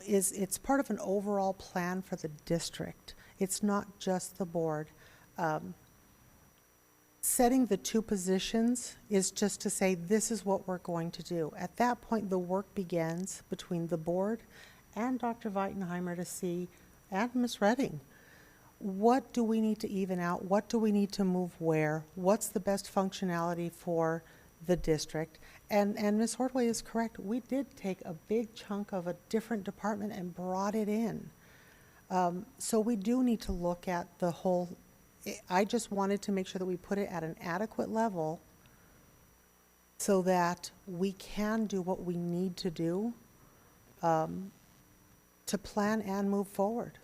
it's part of an overall plan for the district. It's not just the board. Setting the 2 positions is just to say this is what we're going to do. At that point, the work begins between the board and Dr. Weitenheimer to see, and Ms. Redding, what do we need to even out? What do we need to move where? What's the best functionality for the district? And Ms. Ordway is correct. We did take a big chunk of a different department and brought it in. So we do need to look at the whole. I just wanted to make sure that we put it at an adequate level so that we can do what we need to do to plan and move forward.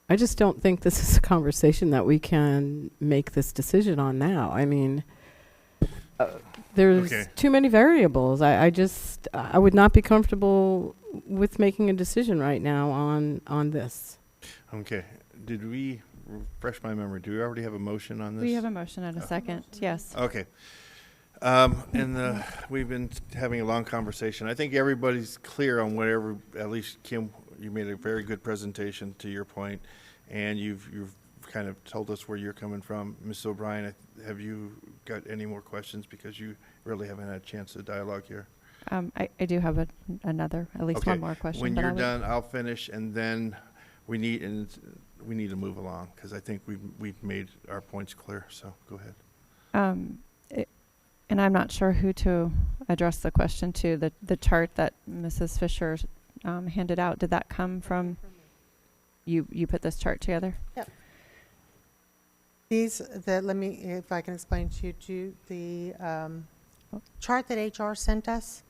I just don't think this is a conversation that we can make this decision on now. I mean, there's too many variables. I would not be comfortable with making a decision right now on this. Okay. Did we refresh my memory? Do we already have a motion on this? We have a motion and a second. Yes. Okay. We've been having a long conversation. I think everybody's clear on whatever, at least Kim, you made a very good presentation to your point, and you've kind of told us where you're coming from. Ms. O'Brien, have you got any more questions, because you really haven't had a chance to dialogue here? I do have at least one more question. When you're done, I'll finish, and then we need to move along, because I think we've made our points clear. So go ahead. And I'm not sure who to address the question to. The chart that Mrs. Fisher handed out, did that come from you? You put this chart together? Yep. Let me, if I can explain to you, the chart that HR sent us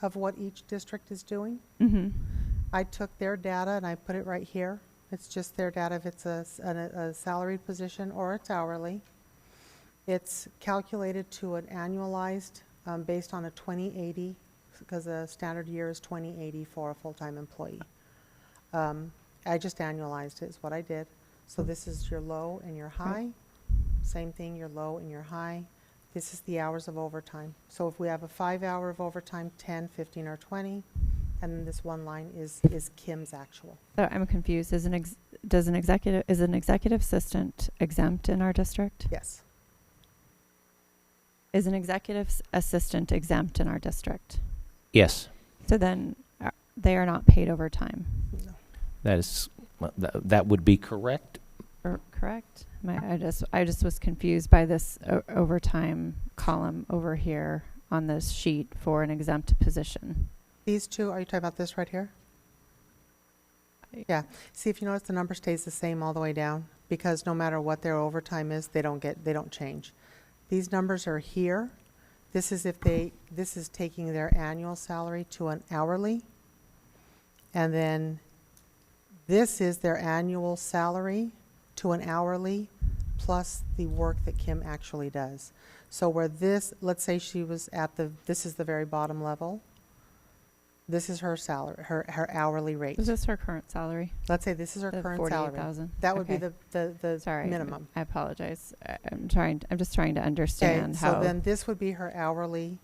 of what each district is doing. Mm-hmm. I took their data and I put it right here. It's just their data if it's a salaried position or it's hourly. It's calculated to an annualized based on a 2080, because a standard year is 2080 for a full-time employee. I just annualized it is what I did. So this is your low and your high. Right. Same thing, your low and your high. This is the hours of overtime. So if we have a 5 hour of overtime, 10, 15, or 20, and then this one line is Kim's actual. So I'm confused. Is an executive assistant exempt in our district? Yes. Is an executive assistant exempt in our district? Yes. So then they are not paid overtime. No. That would be correct. Correct. I just was confused by this overtime column over here on this sheet for an exempt position. These two, are you talking about this right here? Yeah. See, if you notice, the number stays the same all the way down, because no matter what their overtime is, they don't change. These numbers are here. This is taking their annual salary to an hourly, and then this is their annual salary to an hourly plus the work that Kim actually does. So where this, let's say she was at this is the very bottom level. This is her salary, her hourly rate. Is this her current salary? Let's say this is her current salary. 48,000. That would be the Sorry, minimum. I apologize. I'm just trying to understand how. So then this would be her hourly.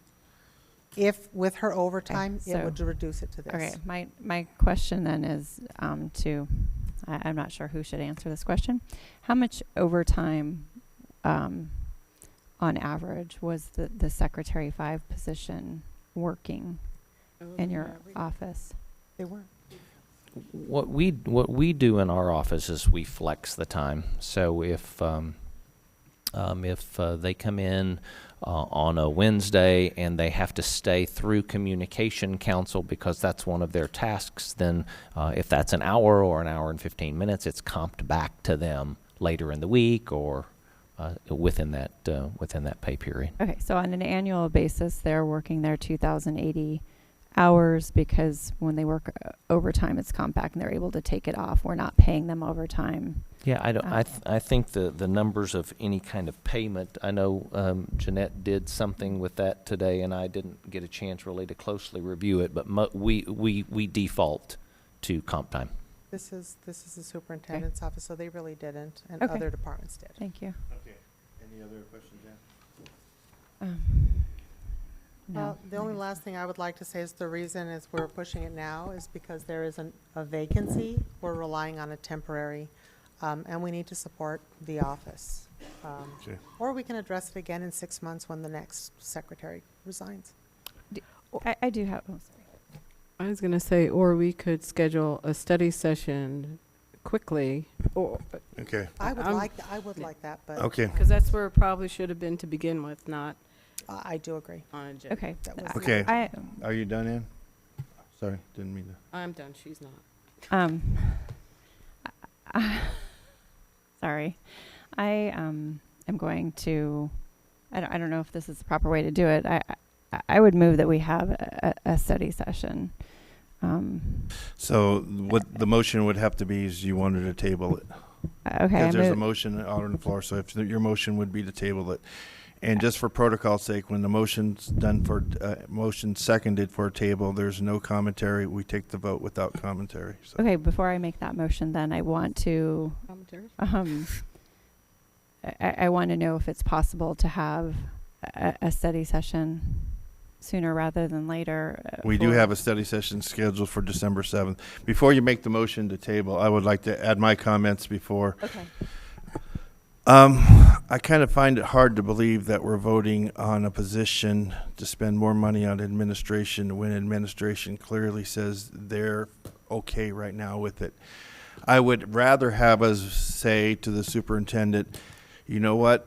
If with her overtime, it would reduce it to this. Okay, my question then is I'm not sure who should answer this question. How much overtime, on average, was the Secretary 5 position working in your office? They were. What we do in our office is we flex the time. So if they come in on a Wednesday and they have to stay through communication council because that's one of their tasks, then if that's an hour or an hour and 15 minutes, it's comped back to them later in the week or within that pay period. Okay, so on an annual basis, they're working their 2,080 hours because when they work overtime, it's compact and they're able to take it off. We're not paying them overtime. Yeah, I think the numbers of any kind of payment, I know Jeanette did something with that today, and I didn't get a chance really to closely review it, but we default to comp time. This is the superintendent's office, so they really didn't, and Okay. other departments did. Thank you. Okay. Any other questions, Jan? No. Well, the only last thing I would like to say is the reason is we're pushing it now is because there is a vacancy. We're relying on a temporary, and we need to support the office. Okay. Or we can address it again in 6 months when the next secretary resigns. I do have, oh, sorry. I was going to say, or we could schedule a study session quickly, or Okay. I would like that, but Okay. because that's where it probably should have been to begin with, not I do agree. on agenda. Okay. That was Okay. Are you done, Ann? Sorry, didn't mean to. I'm done. She's not. Sorry. I am going to, I don't know if this is the proper way to do it. I would move that we have a study session. So what the motion would have to be is you wanted to table it. Okay. Because there's a motion on the floor, so if your motion would be to table it. And just for protocol's sake, when the motion's done for, motion seconded for a table, there's no commentary. We take the vote without commentary. So. Okay, before I make that motion, then I want to, I want to know if it's possible to have a study session sooner rather than later. We do have a study session scheduled for December 7th. Before you make the motion to table, I would like to add my comments before. Okay. I kind of find it hard to believe that we're voting on a position to spend more money on administration when administration clearly says they're okay right now with it. I would rather have us say to the superintendent, you know what,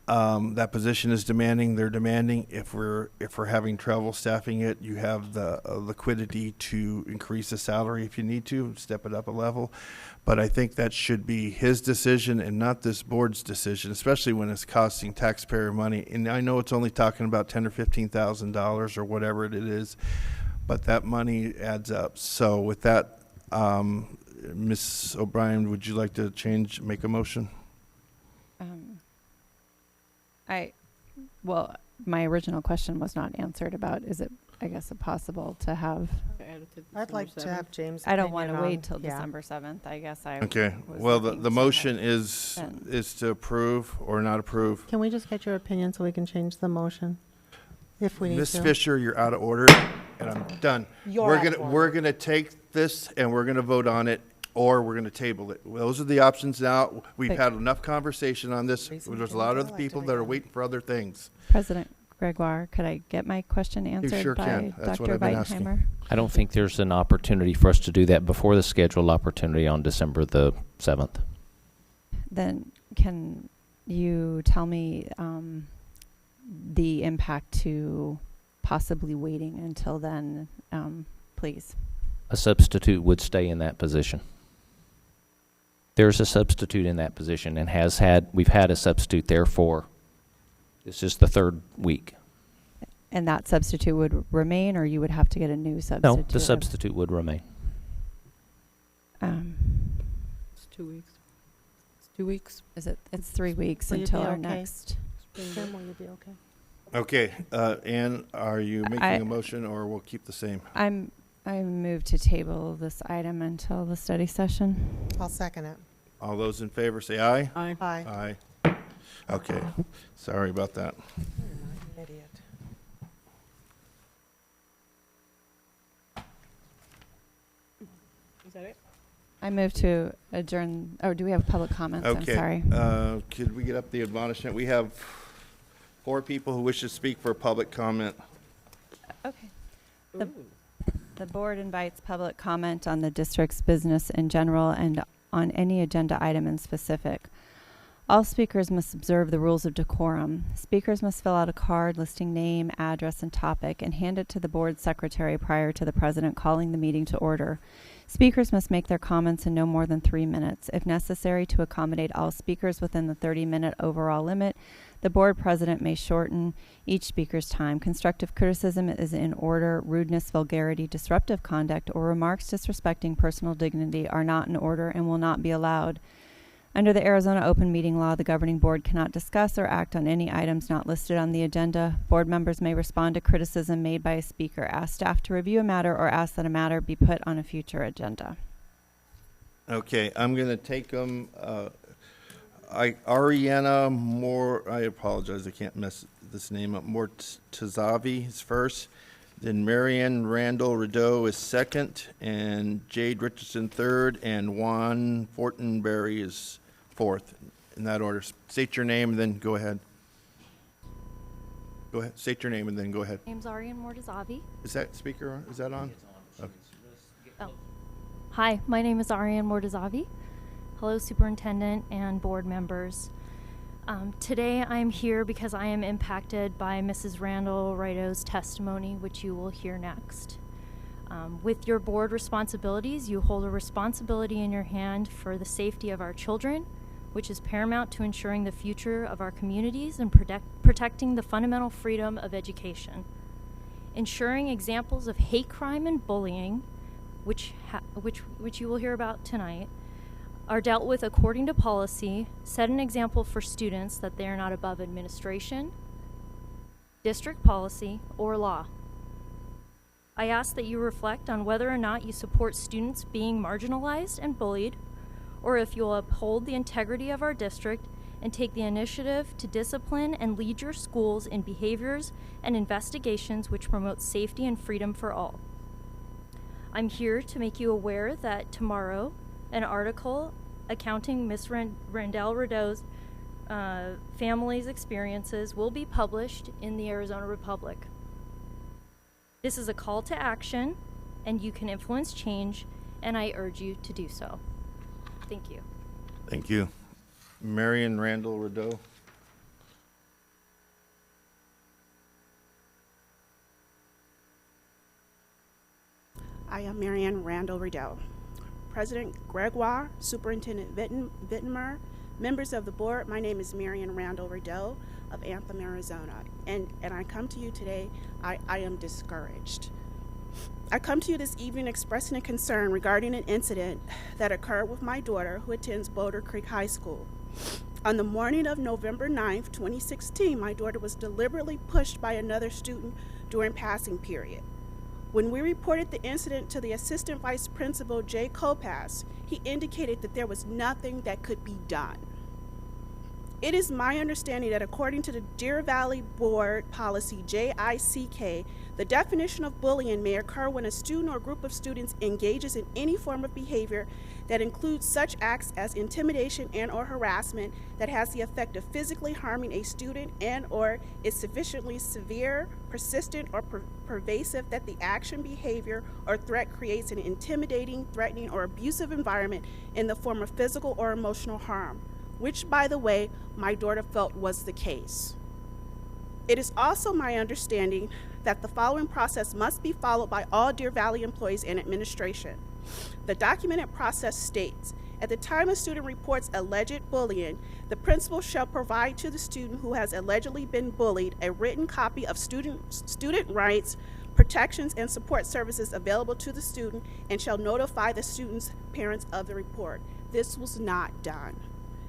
that position is demanding, they're demanding. If we're having trouble staffing it, you have the liquidity to increase the salary if you need to, step it up a level. But I think that should be his decision and not this board's decision, especially when it's costing taxpayer money. And I know it's only talking about $10,000 or $15,000 or whatever it is, but that money adds up. So with that, Ms. O'Brien, would you like to make a motion? Well, my original question was not answered about, is it, I guess, possible to have? I'd like to have James. I don't want to opinion wait on- till yeah. December 7th. I guess I. Okay, was well, looking the to motion have is then. to approve or not approve. Can we just get your opinion so we can change the motion if we need Ms. to? Fisher, you're out of order, and I'm done. You're out of We're order. gonna take this and we're gonna vote on it, or we're gonna table it. Those are the options now. We've But- had enough conversation on this. Reason There's a to lot of do other it people till that are again. waiting for other things. President Gregoire, could I get my question answered sure by can. That's what Dr. I've been asking. Weitenheimer? I don't think there's an opportunity for us to do that before the scheduled opportunity on December the 7th. Then can you tell me the impact to possibly waiting until then, please? A substitute would stay in that position. There's a substitute in that position and we've had a substitute there for, this is the third week. And that substitute would remain, or you would have to get a new substitute? No, the substitute would remain. It's 2 weeks. It's 2 weeks. It's 3 weeks Will you until be our okay? next. Kim, will you be okay? Okay, Ann, are you making a motion, or we'll keep the same? I move to table this item until the study session. I'll second it. All those in favor say aye. Aye. Aye. Aye. Okay, sorry about that. You're an idiot. Is that it? I move to adjourn. Oh, do we have public comments? Okay. I'm sorry. Could we get up the admonishment? We have 4 people who wish to speak for public comment. Okay. The board invites public comment on the district's business in general and on any agenda item in specific. All speakers must observe the rules of decorum. Speakers must fill out a card listing name, address, and topic and hand it to the board secretary prior to the president calling the meeting to order. Speakers must make their comments in no more than 3 minutes. If necessary, to accommodate all speakers within the 30-minute overall limit, the board president may shorten each speaker's time. Constructive criticism is in order. Rudeness, vulgarity, disruptive conduct, or remarks disrespecting personal dignity are not in order and will not be allowed. Under the Arizona Open Meeting Law, the governing board cannot discuss or act on any items not listed on the agenda. Board members may respond to criticism made by a speaker, ask staff to review a matter, or ask that a matter be put on a future agenda. Okay, I'm going to take them. Ariana Moore, I apologize, I can't mess this name up. Mortazavi is first. Then Marianne Randall Rideau is second, and Jade Richardson third, and Juan Fortenberry is fourth. In that order. State your name and then go ahead. Go ahead. State your name and then go ahead. My name's Ariane Mortazavi. Is that speaker on? Is that on? Okay. Oh. Hi, my name is Ariane Mortazavi. Hello, Superintendent and board members. Today I'm here because I am impacted by Mrs. Randall Rideau's testimony, which you will hear next. With your board responsibilities, you hold a responsibility in your hand for the safety of our children, which is paramount to ensuring the future of our communities and protecting the fundamental freedom of education. Ensuring examples of hate crime and bullying, which you will hear about tonight, are dealt with according to policy, set an example for students that they are not above administration, district policy, or law. I ask that you reflect on whether or not you support students being marginalized and bullied, or if you'll uphold the integrity of our district and take the initiative to discipline and lead your schools in behaviors and investigations which promote safety and freedom for all. I'm here to make you aware that tomorrow, an article accounting Miss Randall Rideau's family's experiences will be published in the Arizona Republic. This is a call to action, and you can influence change, and I urge you to do so. Thank you. Thank you. Marion Randall Rideau. I am Marianne Randall Rideau. President Gregoire, Superintendent Wittenmer, members of the board, my name is Marianne Randall Rideau of Anthem, Arizona, and I come to you today, I am discouraged. I come to you this evening expressing a concern regarding an incident that occurred with my daughter who attends Boulder Creek High School. On the morning of November 9th, 2016, my daughter was deliberately pushed by another student during passing period. When we reported the incident to the Assistant Vice Principal, Jay Kopass, he indicated that there was nothing that could be done. It is my understanding that according to the Deer Valley Board Policy JICK, the definition of bullying may occur when a student or group of students engages in any form of behavior that includes such acts as intimidation and or harassment that has the effect of physically harming a student and or is sufficiently severe, persistent, or pervasive that the action, behavior, or threat creates an intimidating, threatening, or abusive environment in the form of physical or emotional harm, which, by the way, my daughter felt was the case. It is also my understanding that the following process must be followed by all Deer Valley employees and administration. The documented process states, at the time a student reports alleged bullying, the principal shall provide to the student who has allegedly been bullied a written copy of student rights, protections, and support services available to the student and shall notify the student's parents of the report. This was not done.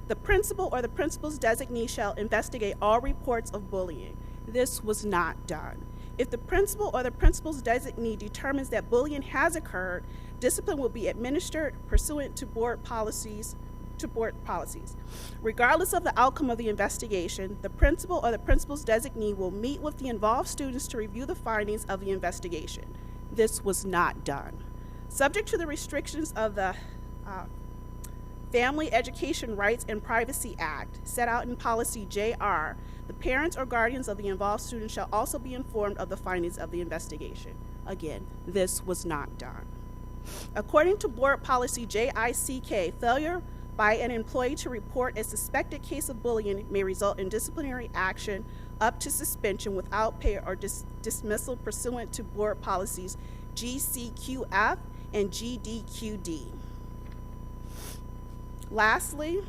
The principal or the principal's designee shall investigate all reports of bullying. This was not done. If the principal or the principal's designee determines that bullying has occurred, discipline will be administered pursuant to board policies. Regardless of the outcome of the investigation, the principal or the principal's designee will meet with the involved students to review the findings of the investigation. This was not done. Subject to the restrictions of the Family Education Rights and Privacy Act, set out in Policy JR, the parents or guardians of the involved students shall also be informed of the findings of the investigation. Again, this was not done. According to Board Policy JICK, failure by an employee to report a suspected case of bullying may result in disciplinary action up to suspension without pay or dismissal pursuant to board policies GCQF and GDQD. Lastly,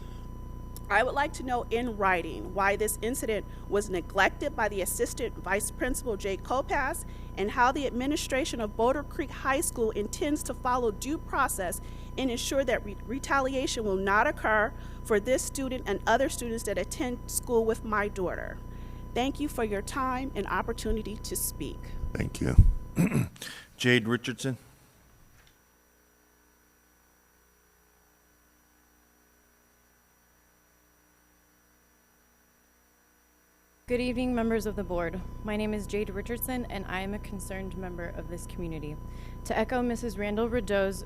I would like to know in writing why this incident was neglected by the Assistant Vice Principal Jay Kopaz and how the administration of Boulder Creek High School intends to follow due process and ensure that retaliation will not occur for this student and other students that attend school with my daughter. Thank you for your time and opportunity to speak. Thank you. Jade Richardson. Good evening, members of the board. My name is Jade Richardson, and I am a concerned member of this community. To echo Mrs. Randall Rideau's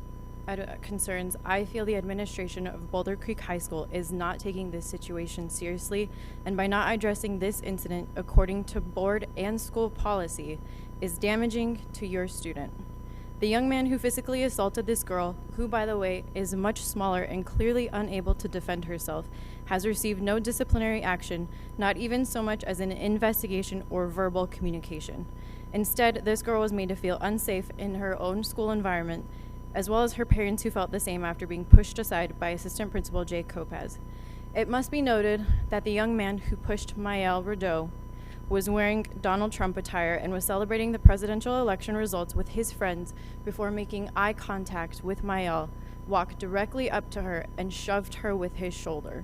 concerns, I feel the administration of Boulder Creek High School is not taking this situation seriously, and by not addressing this incident according to board and school policy is damaging to your student. The young man who physically assaulted this girl, who, by the way, is much smaller and clearly unable to defend herself, has received no disciplinary action, not even so much as an investigation or verbal communication. Instead, this girl was made to feel unsafe in her own school environment, as well as her parents who felt the same after being pushed aside by Assistant Principal Jay Kopaz. It must be noted that the young man who pushed Maëlle Rideau was wearing Donald Trump attire and was celebrating the presidential election results with his friends before making eye contact with Maëlle, walked directly up to her and shoved her with his shoulder.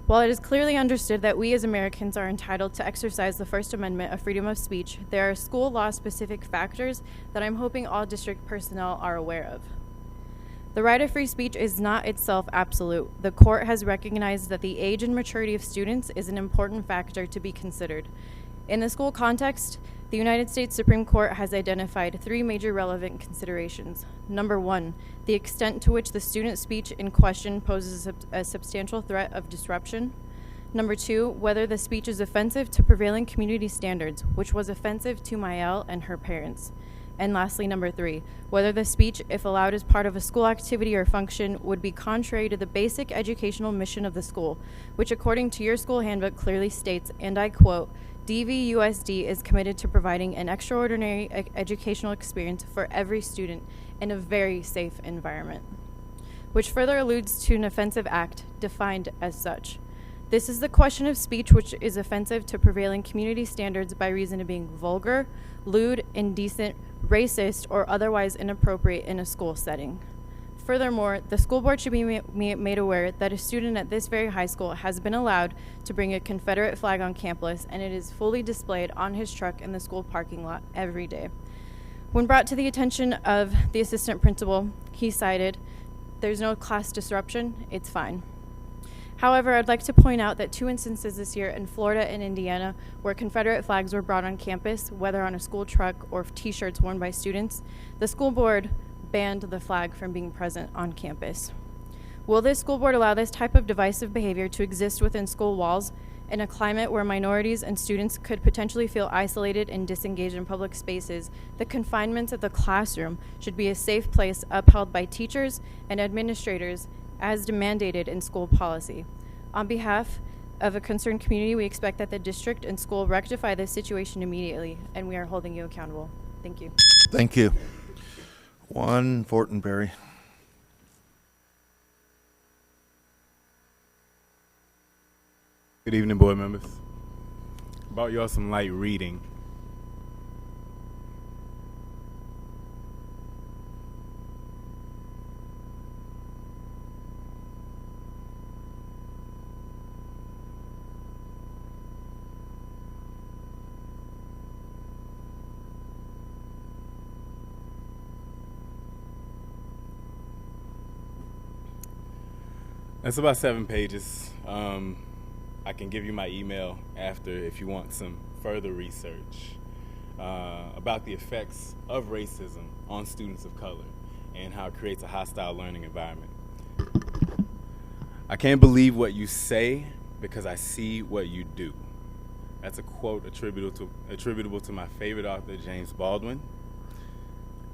While it is clearly understood that we as Americans are entitled to exercise the First Amendment of freedom of speech, there are school law-specific factors that I'm hoping all district personnel are aware of. The right of free speech is not itself absolute. The court has recognized that the age and maturity of students is an important factor to be considered. In the school context, the United States Supreme Court has identified 3 major relevant considerations. Number 1, the extent to which the student's speech in question poses a substantial threat of disruption. Number 2, whether the speech is offensive to prevailing community standards, which was offensive to Maëlle and her parents. And lastly, number 3, whether the speech, if allowed as part of a school activity or function, would be contrary to the basic educational mission of the school, which according to your school handbook clearly states, and I quote, DVUSD is committed to providing an extraordinary educational experience for every student in a very safe environment, which further alludes to an offensive act defined as such. This is the question of speech which is offensive to prevailing community standards by reason of being vulgar, lewd, indecent, racist, or otherwise inappropriate in a school setting. Furthermore, the school board should be made aware that a student at this very high school has been allowed to bring a Confederate flag on campus, and it is fully displayed on his truck in the school parking lot every day. When brought to the attention of the assistant principal, he cited, "There's no class disruption, it's fine." However, I'd like to point out that 2 instances this year in Florida and Indiana where Confederate flags were brought on campus, whether on a school truck or t-shirts worn by students, the school board banned the flag from being present on campus. Will this school board allow this type of divisive behavior to exist within school walls in a climate where minorities and students could potentially feel isolated and disengaged in public spaces? The confinements of the classroom should be a safe place upheld by teachers and administrators as mandated in school policy. On behalf of a concerned community, we expect that the district and school rectify this situation immediately, and we are holding you accountable. Thank you. Thank you. Juan Fortenberry. Good evening, board members. Brought y'all some light reading. That's about 7 pages. I can give you my email after if you want some further research about the effects of racism on students of color and how it creates a hostile learning environment. I can't believe what you say because I see what you do. That's a quote attributable to my favorite author, James Baldwin.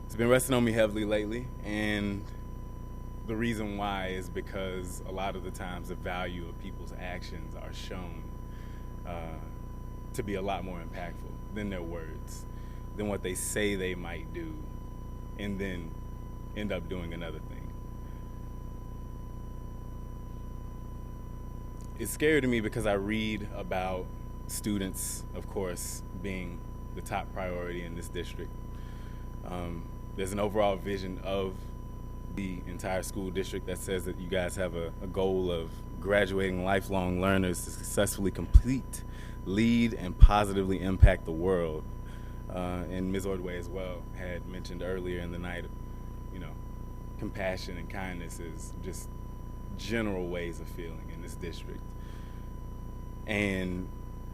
It's been resting on me heavily lately, and the reason why is because a lot of the times the value of people's actions are shown to be a lot more impactful than their words, than what they say they might do, and then end up doing another thing. It's scary to me because I read about students, of course, being the top priority in this district. There's an overall vision of the entire school district that says that you guys have a goal of graduating lifelong learners to successfully complete, lead, and positively impact the world. And Ms. Ordway as well had mentioned earlier in the night, compassion and kindness is just general ways of feeling in this district. And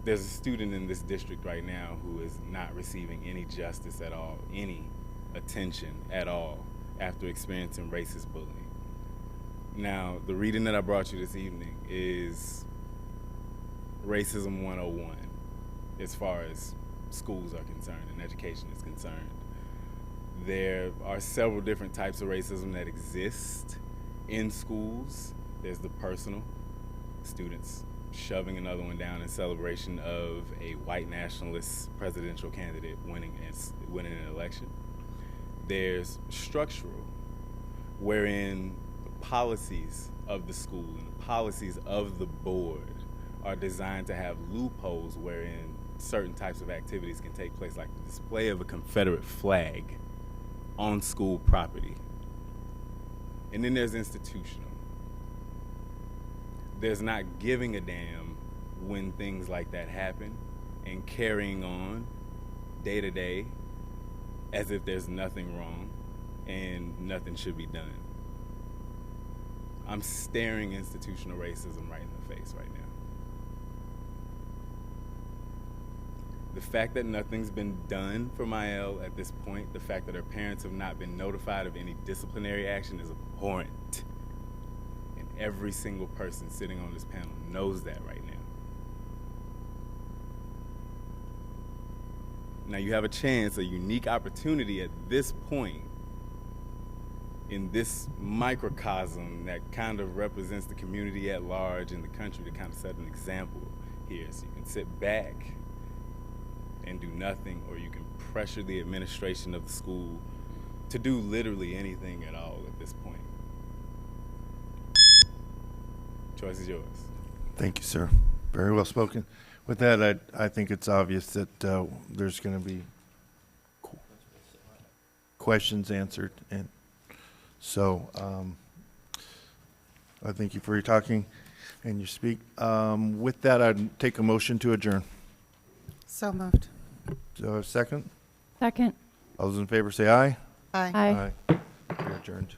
there's a student in this district right now who is not receiving any justice at all, any attention at all, after experiencing racist bullying. Now, the reading that I brought you this evening is Racism 101 as far as schools are concerned and education is concerned. There are several different types of racism that exist in schools. There's the personal, students shoving another one down in celebration of a white nationalist presidential candidate winning an election. There's structural, wherein the policies of the school and the policies of the board are designed to have loopholes wherein certain types of activities can take place, like the display of a Confederate flag on school property. And then there's institutional. There's not giving a damn when things like that happen and carrying on day to day as if there's nothing wrong and nothing should be done. I'm staring institutional racism right in the face right now. The fact that nothing's been done for Mael at this point, the fact that her parents have not been notified of any disciplinary action is abhorrent. And every single person sitting on this panel knows that right now. Now you have a chance, a unique opportunity at this point in this microcosm that kind of represents the community at large in the country to kind of set an example here. So you can sit back and do nothing, or you can pressure the administration of the school to do literally anything at all at this point. Choice is yours. Thank you, sir. Very well spoken. With that, I think it's obvious that there's going to be questions answered, and so I thank you for your talking and your speak. With that, I'd take a motion to adjourn. So moved. Do I have a second? Second. All those in favor say aye. Aye. Aye. We're adjourned.